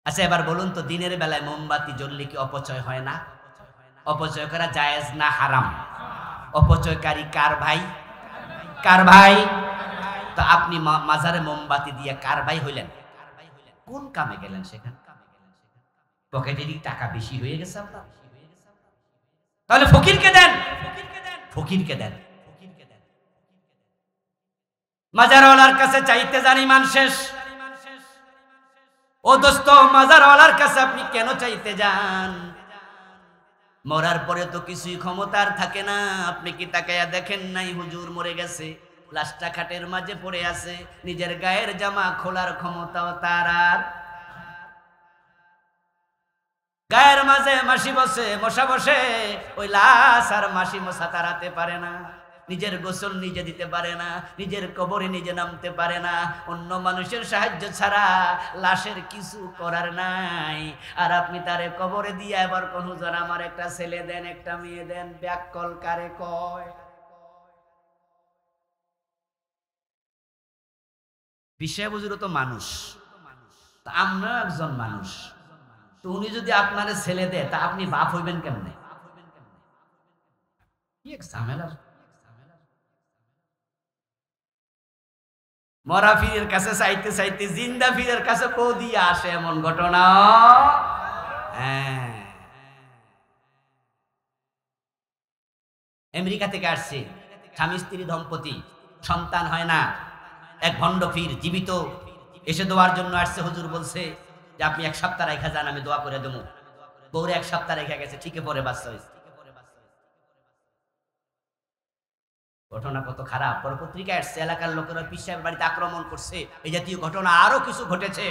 আচ্ছা, এবার বলুন তো, দিনের বেলায় মোমবাতি জ্বললে কি অপচয় হয় না? অপচয় করা জায়েজ না হারাম? অপচয়কারী কার ভাই? কার ভাই? তো আপনি মাজারে মোমবাতি দিয়ে কার ভাই হইলেন? কোন কামে গেলেন সেখানে? পকেটে টাকা বেশি হয়ে গেছে আপনার? তাহলে ফকিরকে দেন, ফকিরকে দেন। মাজারওয়ালার কাছে চাইতে জান ইমান শেষ। ও দোস্ত, মাজারওয়ালার কাছে আপনি কেন চাইতে যান? মরার পরে তো কিছুই ক্ষমতার থাকে না। আপনি কি তাকায়া দেখেন নাই, হুজুর মরে গেছে, লাশটা খাটের মাঝে পড়ে আছে, নিজের গায়ের জামা খোলার ক্ষমতাও তার আর। গায়ের মাঝে মাসি বসে, মশা বসে, ওই লাশ আর মাসি মশা তাড়াতে পারে না, নিজের গোসল নিজে দিতে পারে না, নিজের কবরে নিজে নামতে পারে না, অন্য মানুষের সাহায্য ছাড়া লাশের কিছু করার নাই। আর আপনি তারে কবরে দিয়ে এবার কোন হুজুর আমার একটা ছেলে দেন, একটা মেয়ে দেন, ব্যাককল কারে কয়? বিষয় বুঝুরও তো মানুষ, আমরা একজন মানুষ। তো উনি যদি আপনার ছেলে দেয়, তা আপনি বাপ হইবেন কেমনে? কি এক ঝামেলা। মরা পীরের কাছে চাইতে চাইতে জিন্দা পীরের কাছে পৌ দিয়ে আসে, এমন ঘটনা। হ্যাঁ, আমেরিকা থেকে আসছে স্বামী স্ত্রী দম্পতি, সন্তান হয় না। এক ভণ্ড পীর জীবিত এসে দোয়ার জন্য আসছে। হুজুর বলছে যে আপনি 1 সপ্তাহ রেখা যান, আমি দোয়া করে দেবো। বউরে 1 সপ্তাহ রেখে গেছে, ঠিকই পরে বাচ্চা হয়েছে। ঘটনা কত খারাপ। পরে পত্রিকায় আসছে, এলাকার লোকেরা পীর সাহেবের বাড়িতে আক্রমণ করছে, এই জাতীয় ঘটনা আরো কিছু ঘটেছে।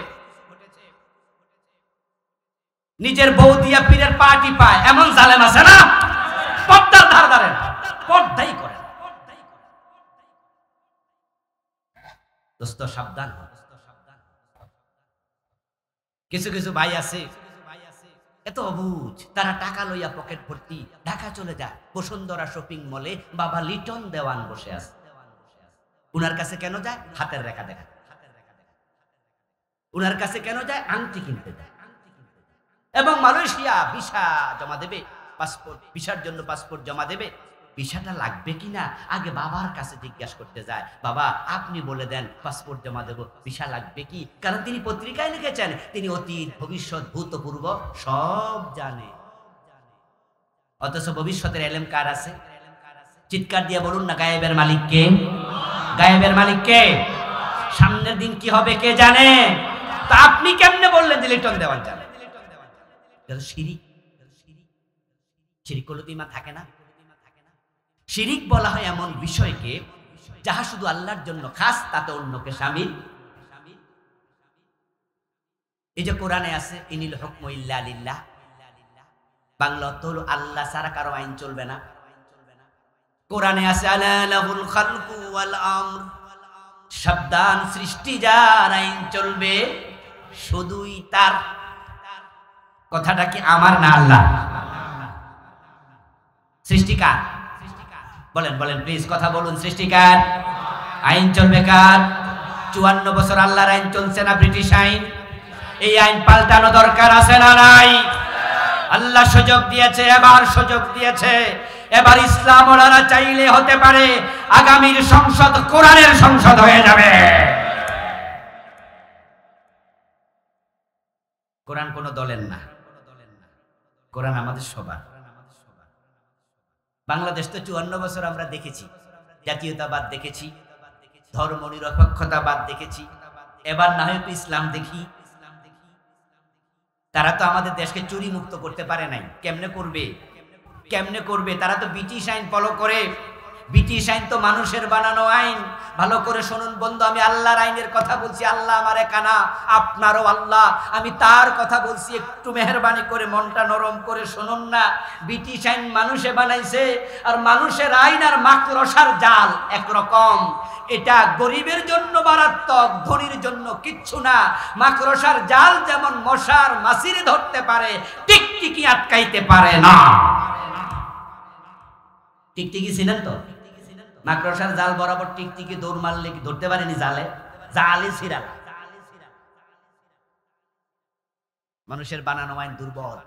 নিজের বউ দিয়া পীরের পাটি পায়, এমন জালেম আছে না? পর্দার ধার ধারে না, পর্দাই করে। দোস্ত সাবধান। কিছু কিছু ভাই আছে এত অবুঝ, তারা টাকা লইয়া পকেট ভর্তি ঢাকা চলে যায়, বসুন্ধরা শপিং মলে বাবা লিটন দেওয়ান বসে আছে। উনার কাছে কেন যায়? হাতের রেখা দেখা। উনার কাছে কেন যায়? আংটি কিনতে যায়। এবং মালয়েশিয়া ভিসা জমা দেবে, পাসপোর্ট, ভিসার জন্য পাসপোর্ট জমা দেবে। ভিসাটা লাগবে কিনা আগে বাবার কাছে জিজ্ঞাসা করতে যায়, বাবা আপনি বলে দেন পাসপোর্ট জমা দেব, ভিসা লাগবে কি? কারণ তিনি পত্রিকায় লিখেছেন, তিনি অতীত ভবিষ্যৎ ভূতপূর্ব সব জানে। অথচ ভবিষ্যতের এলেম কার আছে? চিৎকার দিয়ে বলুন না, গায়েবের মালিক কে? গায়েবের মালিক কে? সামনের দিন কি হবে কে জানে? তা আপনি কেমনে বললেন যে লিটন দেওয়ান জানে? শিরিক। শিরিক করলে তো ঈমান থাকে না। শিরিক বলা হয় এমন বিষয়কে যাহা শুধু আল্লাহর জন্য খাস, তাতে অন্যকে শামিল এই যে কোরআনে আছে ইনিল হুকমু ইল্লা লিল্লাহ, বাংলা অর্থ হলো আল্লাহ ছাড়া কারো আইন চলবে না। কোরআনে আছে আলা লাহুল খালকু ওয়াল আমর, সাবধান সৃষ্টি যার আইন চলবে শুধুই তার। কথাটা কি আমার না আল্লাহ? সৃষ্টিকার বলেন বলেন প্লিজ কথা বলুন, সৃষ্টিকার। আইন চলবে কার? 54 বছর আল্লাহর আইন চলছে না ব্রিটিশ আইন? এই আইন পাল্টানো দরকার আছে না নাই? আল্লাহ সুযোগ দিয়েছে, এবার সুযোগ দিয়েছে। এবার ইসলাম ওনারা চাইলে হতে পারে আগামীর সংসদ কোরআনের সংসদ হয়ে যাবে। কোরআন কোন দলের না, কোরআন আমাদের সবার। বাংলাদেশ তো 54 বছর আমরা দেখেছি, জাতীয়তাবাদ দেখেছি, ধর্ম নিরপেক্ষতাবাদ দেখেছি, এবার না হয় ইসলাম দেখি। তারা তো আমাদের দেশকে চুরি মুক্ত করতে পারে নাই। কেমনে করবে? কেমনে করবে? তারা তো ব্রিটিশ আইন ফলো করে। ব্রিটিশ আইন তো মানুষের বানানো আইন। ভালো করে শুনুন বন্ধু, আমি আল্লাহর আইনের কথা বলছি। আল্লাহ আমার একানা, আপনারও আল্লাহ। আমি তার কথা বলছি, একটু মেহেরবানি করে মনটা নরম করে শুনুন না। ব্রিটিশ আইন মানুষে বানাইছে, আর মানুষের আইন আর মাকড়সার জাল একরকম। এটা গরিবের জন্য মারাত্মক, ধনীর জন্য কিচ্ছু না। মাকড়সার জাল যেমন মশার মাছিরে ধরতে পারে, টিকটিকি আটকাইতে পারে না। টিকটিকি ছিলেন তো? মাকড়সার জাল বরাবর টিকটিকি দৌড় মারলে কি ধরতে পারেনি? জালে জালে ছিড়া। মানুষের বানানো আইন দুর্বল,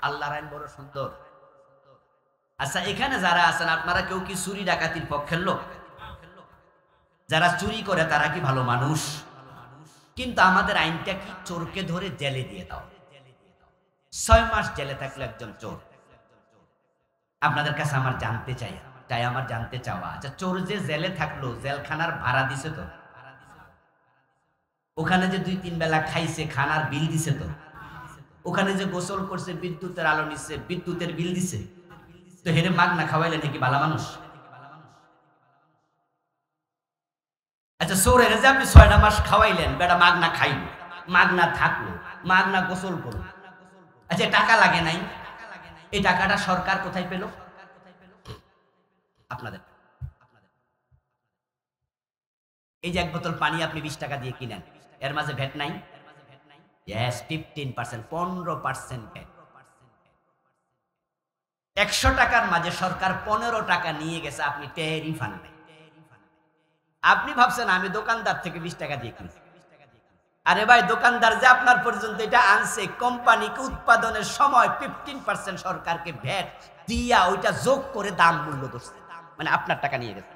আল্লাহর আইন বড় সুন্দর। আচ্ছা, এখানে যারা আছেন আপনারা কেউ কি চুরি ডাকাতির পক্ষের লোক? যারা চুরি করে তারা কি ভালো মানুষ? কিন্তু আমাদের আইনটা কি? চোরকে ধরে জেলে দিয়ে দাও। 6 মাস জেলে থাকলো একজন চোর। আপনাদের কাছে আমার জানতে চাই, আমার জানতে চাওয়া, আচ্ছা চোর যে জেলে থাকলো, জেলখানার ভাড়া দিছে তো? ওখানে যে 2-3 বেলা খাইছে, খানার বিল দিছে তো? ওখানে যে গোসল করছে, বিদ্যুতের আলো নিচ্ছে, বিদ্যুতের বিল দিছে তো? হেরে মাগনা খাওয়াইলে নাকি ভালো মানুষ? আচ্ছা চোরের যে আপনি 6 মাস খাওয়াইলেন, বেটা মাগনা খাইল, মাগনা থাকলো, মাগনা গোসল করলো, আচ্ছা টাকা লাগে নাই? এই টাকাটা সরকার কোথায় পেল? আপনাদের। এই যে 1 বোতল পানি আপনি 20 টাকা দিয়ে কিনেন, এর মাঝে ভ্যাট নাই? Yes, 15%, 15% VAT. 100 টাকার মাঝে সরকার 15 টাকা নিয়ে গেছে, আপনি টেরই পান নাই। আপনি ভাবছেন আমি দোকানদার থেকে 20 টাকা দিয়ে কিনছি। আরে ভাই, দোকানদার যে আপনার পর্যন্ত এটা আনছে, কোম্পানিকে উৎপাদনের সময় 15% সরকারকে ভ্যাট দিয়া ওইটা যোগ করে দাম মূল্য ধরছে, মানে আপনার টাকা নিয়ে গেছে।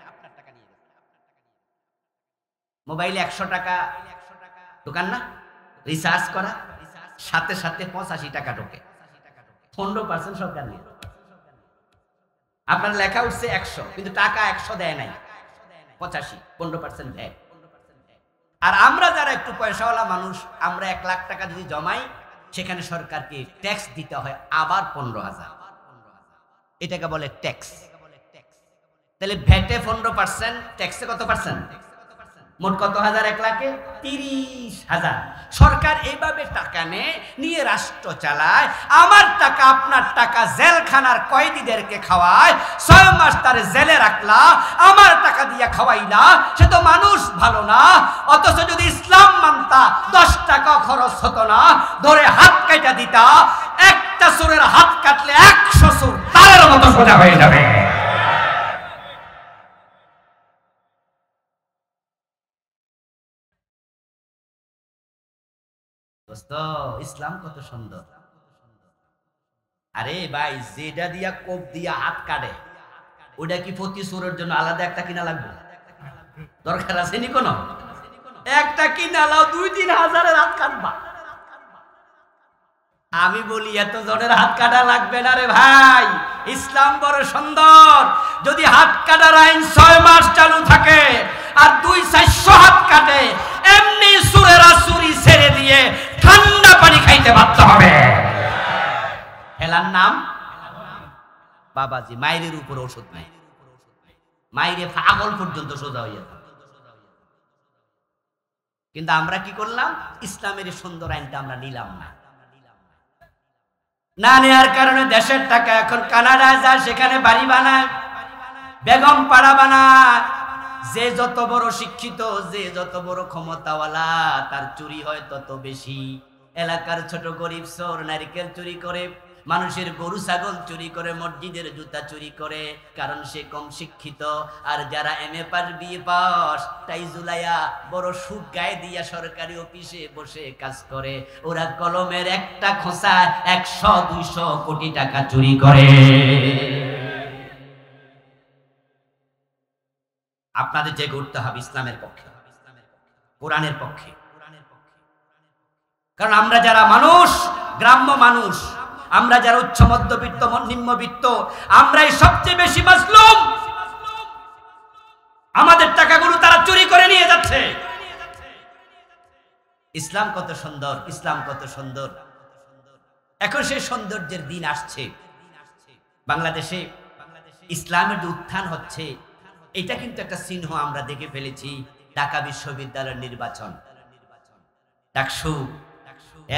মোবাইলে 100 টাকা দোকান না, রিচার্জ করা সাথে সাথে 85 টাকা ঢোকে, 15% সরকার নিয়ে। আপনার লেখা উঠছে 100, কিন্তু টাকা 100 দেয় নাই, 85, 15% ভ্যাট। আর আমরা যারা একটু পয়সাওয়ালা মানুষ, আমরা 1 লাখ টাকা যদি জমাই, সেখানে সরকারকে ট্যাক্স দিতে হয় আবার 15,000। এটাকে বলে ট্যাক্স। তাহলে ভ্যাটে 15%, ট্যাক্সে কত পার্সেন্ট? মোট কত হাজার? 1 লাখে 30,000। সরকার এইভাবে টাকা নিয়ে রাষ্ট্র চালায়। আমার টাকা আপনার টাকা জেলখানার কয়েদিদেরকে খাওয়ায়, 6 মাস তারে জেলে রাখলা, আমার টাকা দিয়ে খাওয়াইলা, সে তো মানুষ ভালো না। অথচ যদি ইসলাম মানতা 10 টাকা খরচ হতো না, ধরে হাত কাটা দিতা। একটা চোরের হাত কাটলে 100 চোর তারের মতো সোজা হয়ে যাবে। ইসলাম কত সুন্দর। আরে ভাই, যেটা দিয়া কোপ দিয়া হাত কাটে, ওটা কি প্রতি চোরের জন্য আলাদা একটা কিনা লাগবে? দরকার আছে নি কোনো? একটা কিনা লাও, 2-3 হাজারের হাত কাটবা। আমি বলি এত জনের হাত কাটা লাগবে না রে ভাই। ইসলাম বড় সুন্দর। যদি হাত কাটার আইন 6 মাস চালু থাকে আর 200-400 হাত কাটে, এমনি সুরেরা চুরি ছেড়ে দিয়ে ঠান্ডা পানি খাইতে বাধ্য হবে। হেলার নাম বাবাজি। মায়ের উপর ওষুধ নাই, মায়ের পাগল পর্যন্ত সোজা হইয়া থাকে। কিন্তু আমরা কি করলাম? ইসলামের সুন্দর আইনটা আমরা নিলাম না। না নেওয়ার কারণে দেশের টাকা এখন কানাডায় যায়, সেখানে বাড়ি বানায়, বেগম পাড়া বানায়। যে যত বড় শিক্ষিত, যে যত বড় ক্ষমতাওয়ালা, তার চুরি হয় তত বেশি। এলাকার ছোট গরিব চোর নারকেল চুরি করে, মানুষের গরু ছাগল চুরি করে, মসজিদের জুতা চুরি করে, কারণ সে কম শিক্ষিত। আর যারা MA পাস BA পাস তাই জুলাইয়া বড় সুখ গায়ে দিয়া সরকারি অফিসে বসে কাজ করে, ওরা কলমের একটা খোঁচায় 100-200 কোটি টাকা চুরি করে। আপনাদের জেগে উঠতে হবে ইসলামের পক্ষে, কোরআনের পক্ষে। কারণ আমরা যারা মানুষ, গ্রাম্য মানুষ, আমরা যারা উচ্চ মধ্যবিত্ত নিম্নবিত্ত, আমরাই সবচেয়ে বেশি মাজলুম। আমাদের টাকাগুলো তারা চুরি করে নিয়ে যাচ্ছে। ইসলাম কত সুন্দর, ইসলাম কত সুন্দর। এখন সেই সৌন্দর্যের দিন আসছে। বাংলাদেশে ইসলামের যে উত্থান হচ্ছে, এটা কিন্তু একটা চিহ্ন আমরা দেখে ফেলেছি। ঢাকা বিশ্ববিদ্যালয়ের নির্বাচন, ডাকসু,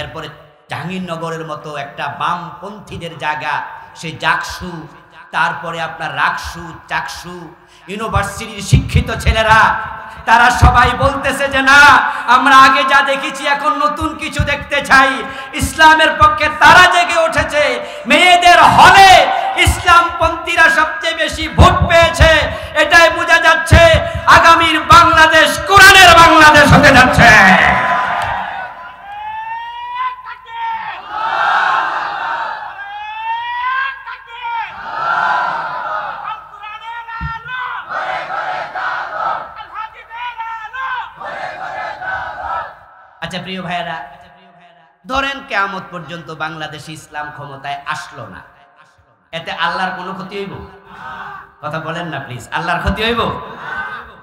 এরপরে জাহাঙ্গীরনগরের মতো একটা বামপন্থীদের জায়গা, সেই জাকসু, তারপরে আপনার রাকসু, চাকসু, ইউনিভার্সিটির শিক্ষিত ছেলেরা তারা সবাই বলতেছে যে না, আমরা আগে যা দেখেছি এখন নতুন কিছু দেখতে চাই। ইসলামের পক্ষে তারা জেগে উঠেছে। মেয়েদের হলে ইসলামপন্থীরা সবচেয়ে বেশি ভোট পেয়েছে। এটাই বোঝা যাচ্ছে আগামীর বাংলাদেশ কোরআনের বাংলাদেশ হতে যাচ্ছে। আচ্ছা প্রিয় ভাইয়েরা, ধরেন কিয়ামত পর্যন্ত বাংলাদেশে ইসলাম ক্ষমতায় আসলো না, এতে আল্লাহর কোনো ক্ষতি হইব? কথা বলেন না প্লিজ। আল্লাহর ক্ষতি হইব?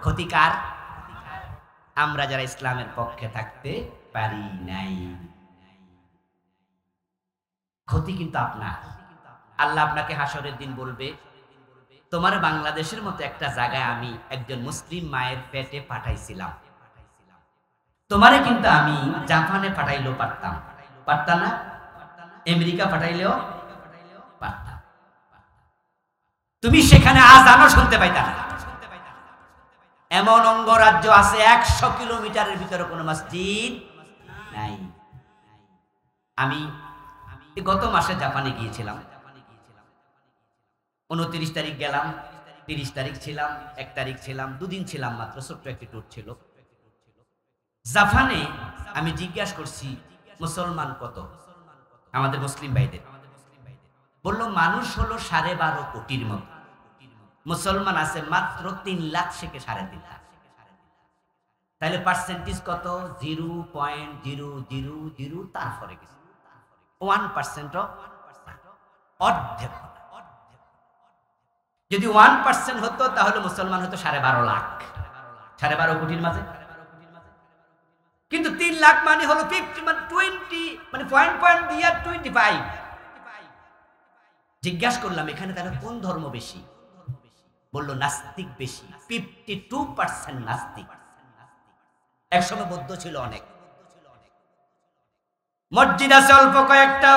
ক্ষতি কার? আমরা যারা ইসলামের পক্ষে থাকতে পারি নাই। ক্ষতি কিন্তু আপনার। আল্লাহ আপনাকে হাসরের দিন বলবে, তোমার বাংলাদেশের মতো একটা জায়গায় আমি একজন মুসলিম মায়ের পেটে পাঠাইছিলাম, তোমারে কিন্তু আমি জাপানে পাঠাইলেও পারতাম, পারতাম না? আমেরিকা পাঠাইলেও পারতাম, তুমি সেখানে আজানও শুনতে পাইতা না। এমন অঙ্গরাজ্য আছে 100 কিলোমিটারের ভিতরে কোনো মসজিদ নাই। আমি গত মাসে জাপানে গিয়েছিলাম, 29 তারিখ গেলাম, 30 তারিখ ছিলাম, 1 তারিখ ছিলাম, 2 দিন ছিলাম মাত্র, ছোট্ট একটি ট্যুর ছিল। জাপানে আমি জিজ্ঞাসা করছি মুসলমান কত, আমাদের মুসলিম ভাইদের। বলল মানুষ হলো 12.5 কোটির মতো, মুসলমান আছে মাত্র 3 লাখ থেকে 3.5 লাখ। তাহলে পার্সেন্টেজ কত? 0.000 তারপরে কিছু 1%, অর্ধেক। যদি 1% হতো তাহলে মুসলমান হতো 12.5 লাখ, 12.5 কোটির মাঝে। কিন্তু 3 লাখ মানে হলো 50, মানে 20, মানে পয়েন্ট দিয়ে 25। জিজ্ঞাসা করলাম এখানে তাহলে কোন ধর্ম বেশি? বললো নাস্তিক বেশি, 52% নাস্তিক। একসময় বৌদ্ধ ছিল অনেক, মসজিদ আছে অল্প কয়েকটা।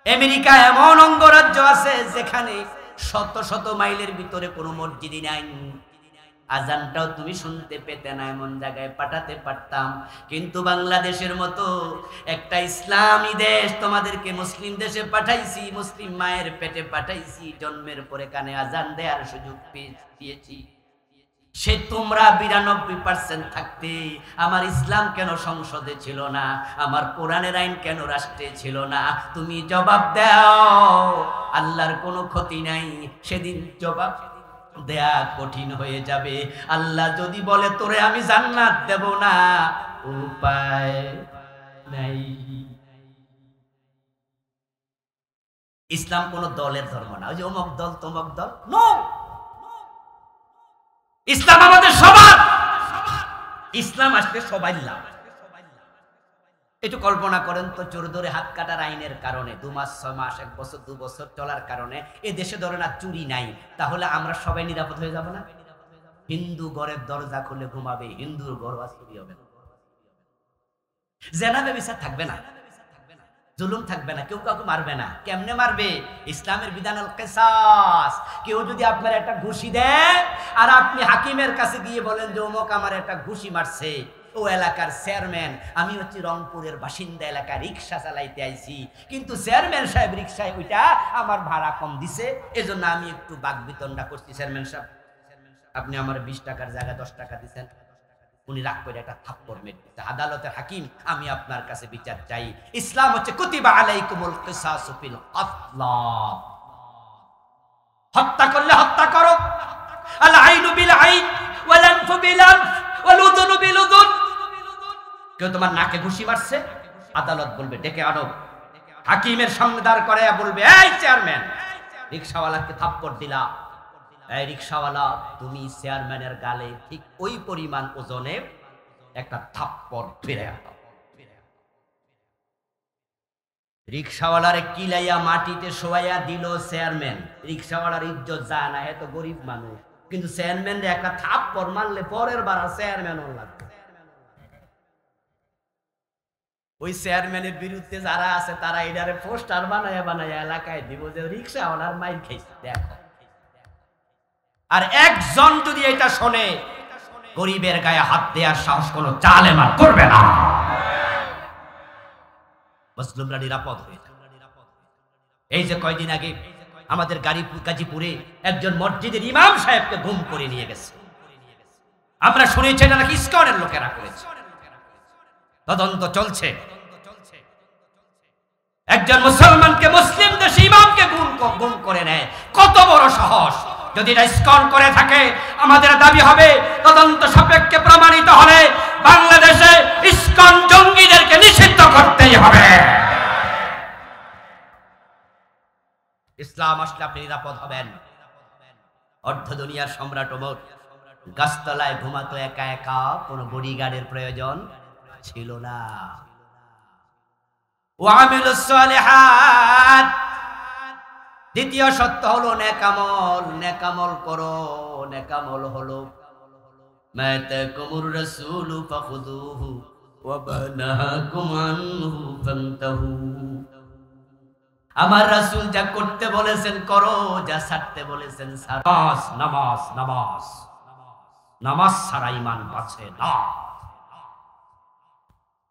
আমেরিকা এমন অঙ্গরাজ্য আছে যেখানে শত শত মাইলের ভিতরে কোনো মসজিদই নাই, আজানটাও তুমি শুনতে পেতে না, এমন জায়গায় পাঠাতে পারতাম। কিন্তু বাংলাদেশের মতো একটা ইসলামী দেশ, তোমাদেরকে মুসলিম দেশে পাঠাইছি, মুসলিম মায়ের পেটে পাঠাইছি, জন্মের পরে কানে আজান দেওয়ার সুযোগ পেয়েছি। সে তোমরা 92% থাকতে আমার ইসলাম কেন সংসদে ছিল না? আমার কোরআনের আইন কেন রাষ্ট্রে ছিল না? তুমি জবাব দাও। আল্লাহর কোনো ক্ষতি নাই, সেদিন জবাব দেয়া কঠিন হয়ে যাবে। আল্লাহ যদি বলে তোরে আমি জান্নাত দেব না, উপায় নাই। ইসলাম কোন দলের ধর্ম না, ওই যে অমুক দল তমুক দল, নো। ইসলাম আমাদের সবার। ইসলাম আসলে সবাই লাভ। একটু কল্পনা করেন তো, চোর ধরে হাত কাটার আইনের কারণে 2 মাস 6 মাস 1 বছর 2 বছর চলার কারণে এ দেশে ধরে না চুরি নাই, তাহলে আমরা সবাই নিরাপদ হয়ে যাব না? হিন্দু ঘরের দরজা খুলে ঘুমাবে, হিন্দুর ঘর চুরি হবে না, জেনা ব্যভিচার থাকবে না, জুলুম থাকবে না, কেউ কাউকে মারবে না। কেমনে মারবে? ইসলামের বিধান আল কিসাস। কেউ যদি আপনার একটা ঘুষি দেয় আর আপনি হাকিমের কাছে গিয়ে বলেন যে অমুক আমার একটা ঘুষি মারছে, ও এলাকার চেয়ারম্যান, আমি হচ্ছি রংপুরের বাসিন্দা, এলাকায় রিক্সা চালাইতে আইছি, কিন্তু চেয়ারম্যান সাহেব রিক্সায় ওইটা আমার ভাড়া কম দিছে, এজন্য আমি একটু বাকবিতণ্ডা করছি। চেয়ারম্যান সাহেব, আপনি আমার 20 টাকার জায়গায় 10 টাকা দিচ্ছেন। উনি রাগ করে একটা থাপ্পড় মেরে দিচ্ছে। আদালতের হাকিম, আমি আপনার কাছে বিচার চাই। ইসলাম হচ্ছে কুতিবা আলাইকুমুল কিসাসু ফিল কতলা, হত্যা করলে হত্যা করো। আল আইনু বিল আইন ওয়াল আনফু বিল আনফ ওয়াল উযুনু বিল উযুন। কেউ তোমার নাকে ঘুষি মারছে, আদালত বলবে ডেকে আনো, হাকিমের সামনে দাঁড় করায়া বলবে, এই চেয়ারম্যান, রিকশাওয়ালাকে থাপ্পড় দিলা, এই রিকশাওয়ালা, তুমি চেয়ারম্যানের গালে ঠিক ওই পরিমাণ ওজনে একটা থাপ্পড় ফিরে আনো। রিকশাওয়ালারে কিলাইয়া মাটিতে শোয়াইয়া দিল চেয়ারম্যান। রিকশাওয়ালার ইজ্জত যায় না, এত গরিব মানুষ, কিন্তু চেয়ারম্যান একটা থাপ্পড় মারলে পরের বার চেয়ারম্যানও লাগবে। ওই চেয়ারম্যানের বিরুদ্ধে যারা আছে তারা এটারে পোস্টার বানায়া বানায়া এলাকায় দিব যে রিকশাওয়ালার মাইর খাইছে, দেখো। আর একজন যদি এটা শোনে, গরিবের গায়ে হাত দেওয়ার সাহস কোনো জালেমান করবে না। মুসলিমরা নিরাপদ হয়ে যাবে। এই যে কয়দিন আগে আমাদের গাজীপুরে একজন মসজিদের ইমাম সাহেবকে গুম করে নিয়ে গেছে, আমরা শুনেছি এটা নাকি ইসকনের লোকেরা করেছে, তদন্ত চলছে। একজন মুসলমানকে, মুসলিম দেশে ইমামকে গুম করে নেয়, কত বড় সাহস! যদি এটা ইসকন করে থাকে, আমাদের দাবি হবে তদন্ত সাপেক্ষে প্রমাণিত হলে বাংলাদেশে ইসকন জঙ্গিদেরকে নিষিদ্ধ করতেই হবে। ইসলাম আসলে আপনি নিরাপদ হবেন। অর্ধ দুনিয়ার সম্রাট ওমর গাছতলায় ঘুমাতো একা একা, কোন বডিগার্ডের প্রয়োজন ছিল না। ওয়ামিলুস সালিহাত, দ্বিতীয় সত্য হলো নেকামল। নেকামল করো, নেকামল হলো মাতাকুমুর রাসূলু ফাখুযুহু ওয়া বানাকুম আনহু ফান্তাহু। আমার রাসূল যা করতে বলেছেন করো, যা ছাড়তে বলেছেন ছাড়ো। নামাজ নামাজ নামাজ ছাড়া ঈমান বাঁচে না।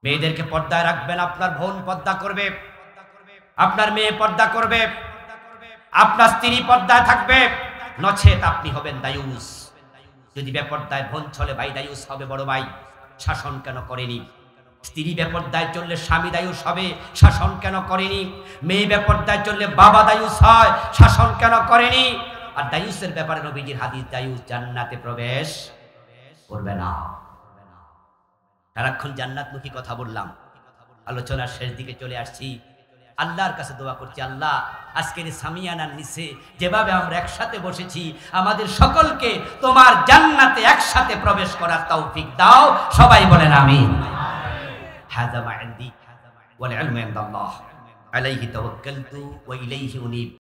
মেয়েদেরকে পর্দায় রাখবেন, আপনার বোন পর্দা করবে, আপনার মেয়ে পর্দা করবে, আপনার স্ত্রী পর্দায় থাকবে, নচেত আপনি হবেন দায়ুস। যদি বেপর্দায় বোন চলে, ভাই দায়ুস হবে। বড় ভাই শাসন কেন করেনি? স্ত্রী বেপর্দায় চললে স্বামী দায়ুস হবে, শাসন কেন করেনি? মেয়ে বেপর্দায় চললে বাবা দায়ুস হয়, শাসন কেন করেনি? আর দায়ুসের ব্যাপারে নবীজির হাদিস, দায়ুস জান্নাতে প্রবেশ করবে না। সারাক্ষণ জান্নাতমুখী কথা বললাম, আলোচনার শেষ দিকে চলে আসছি। আল্লাহর কাছে দোয়া করছি, আল্লাহ আজকের সামিয়ানার নিচে যেভাবে আমরা একসাথে বসেছি, আমাদের সকলকে তোমার জান্নাতে একসাথে প্রবেশ করার তৌফিক দাও। সবাই বলেন আমিন। হাযা মা ইনদি ওয়াল ইলমু ইনদাল্লাহ আলাইহি তাওয়াক্কালতু ওয়া ইলাইহি উনীব।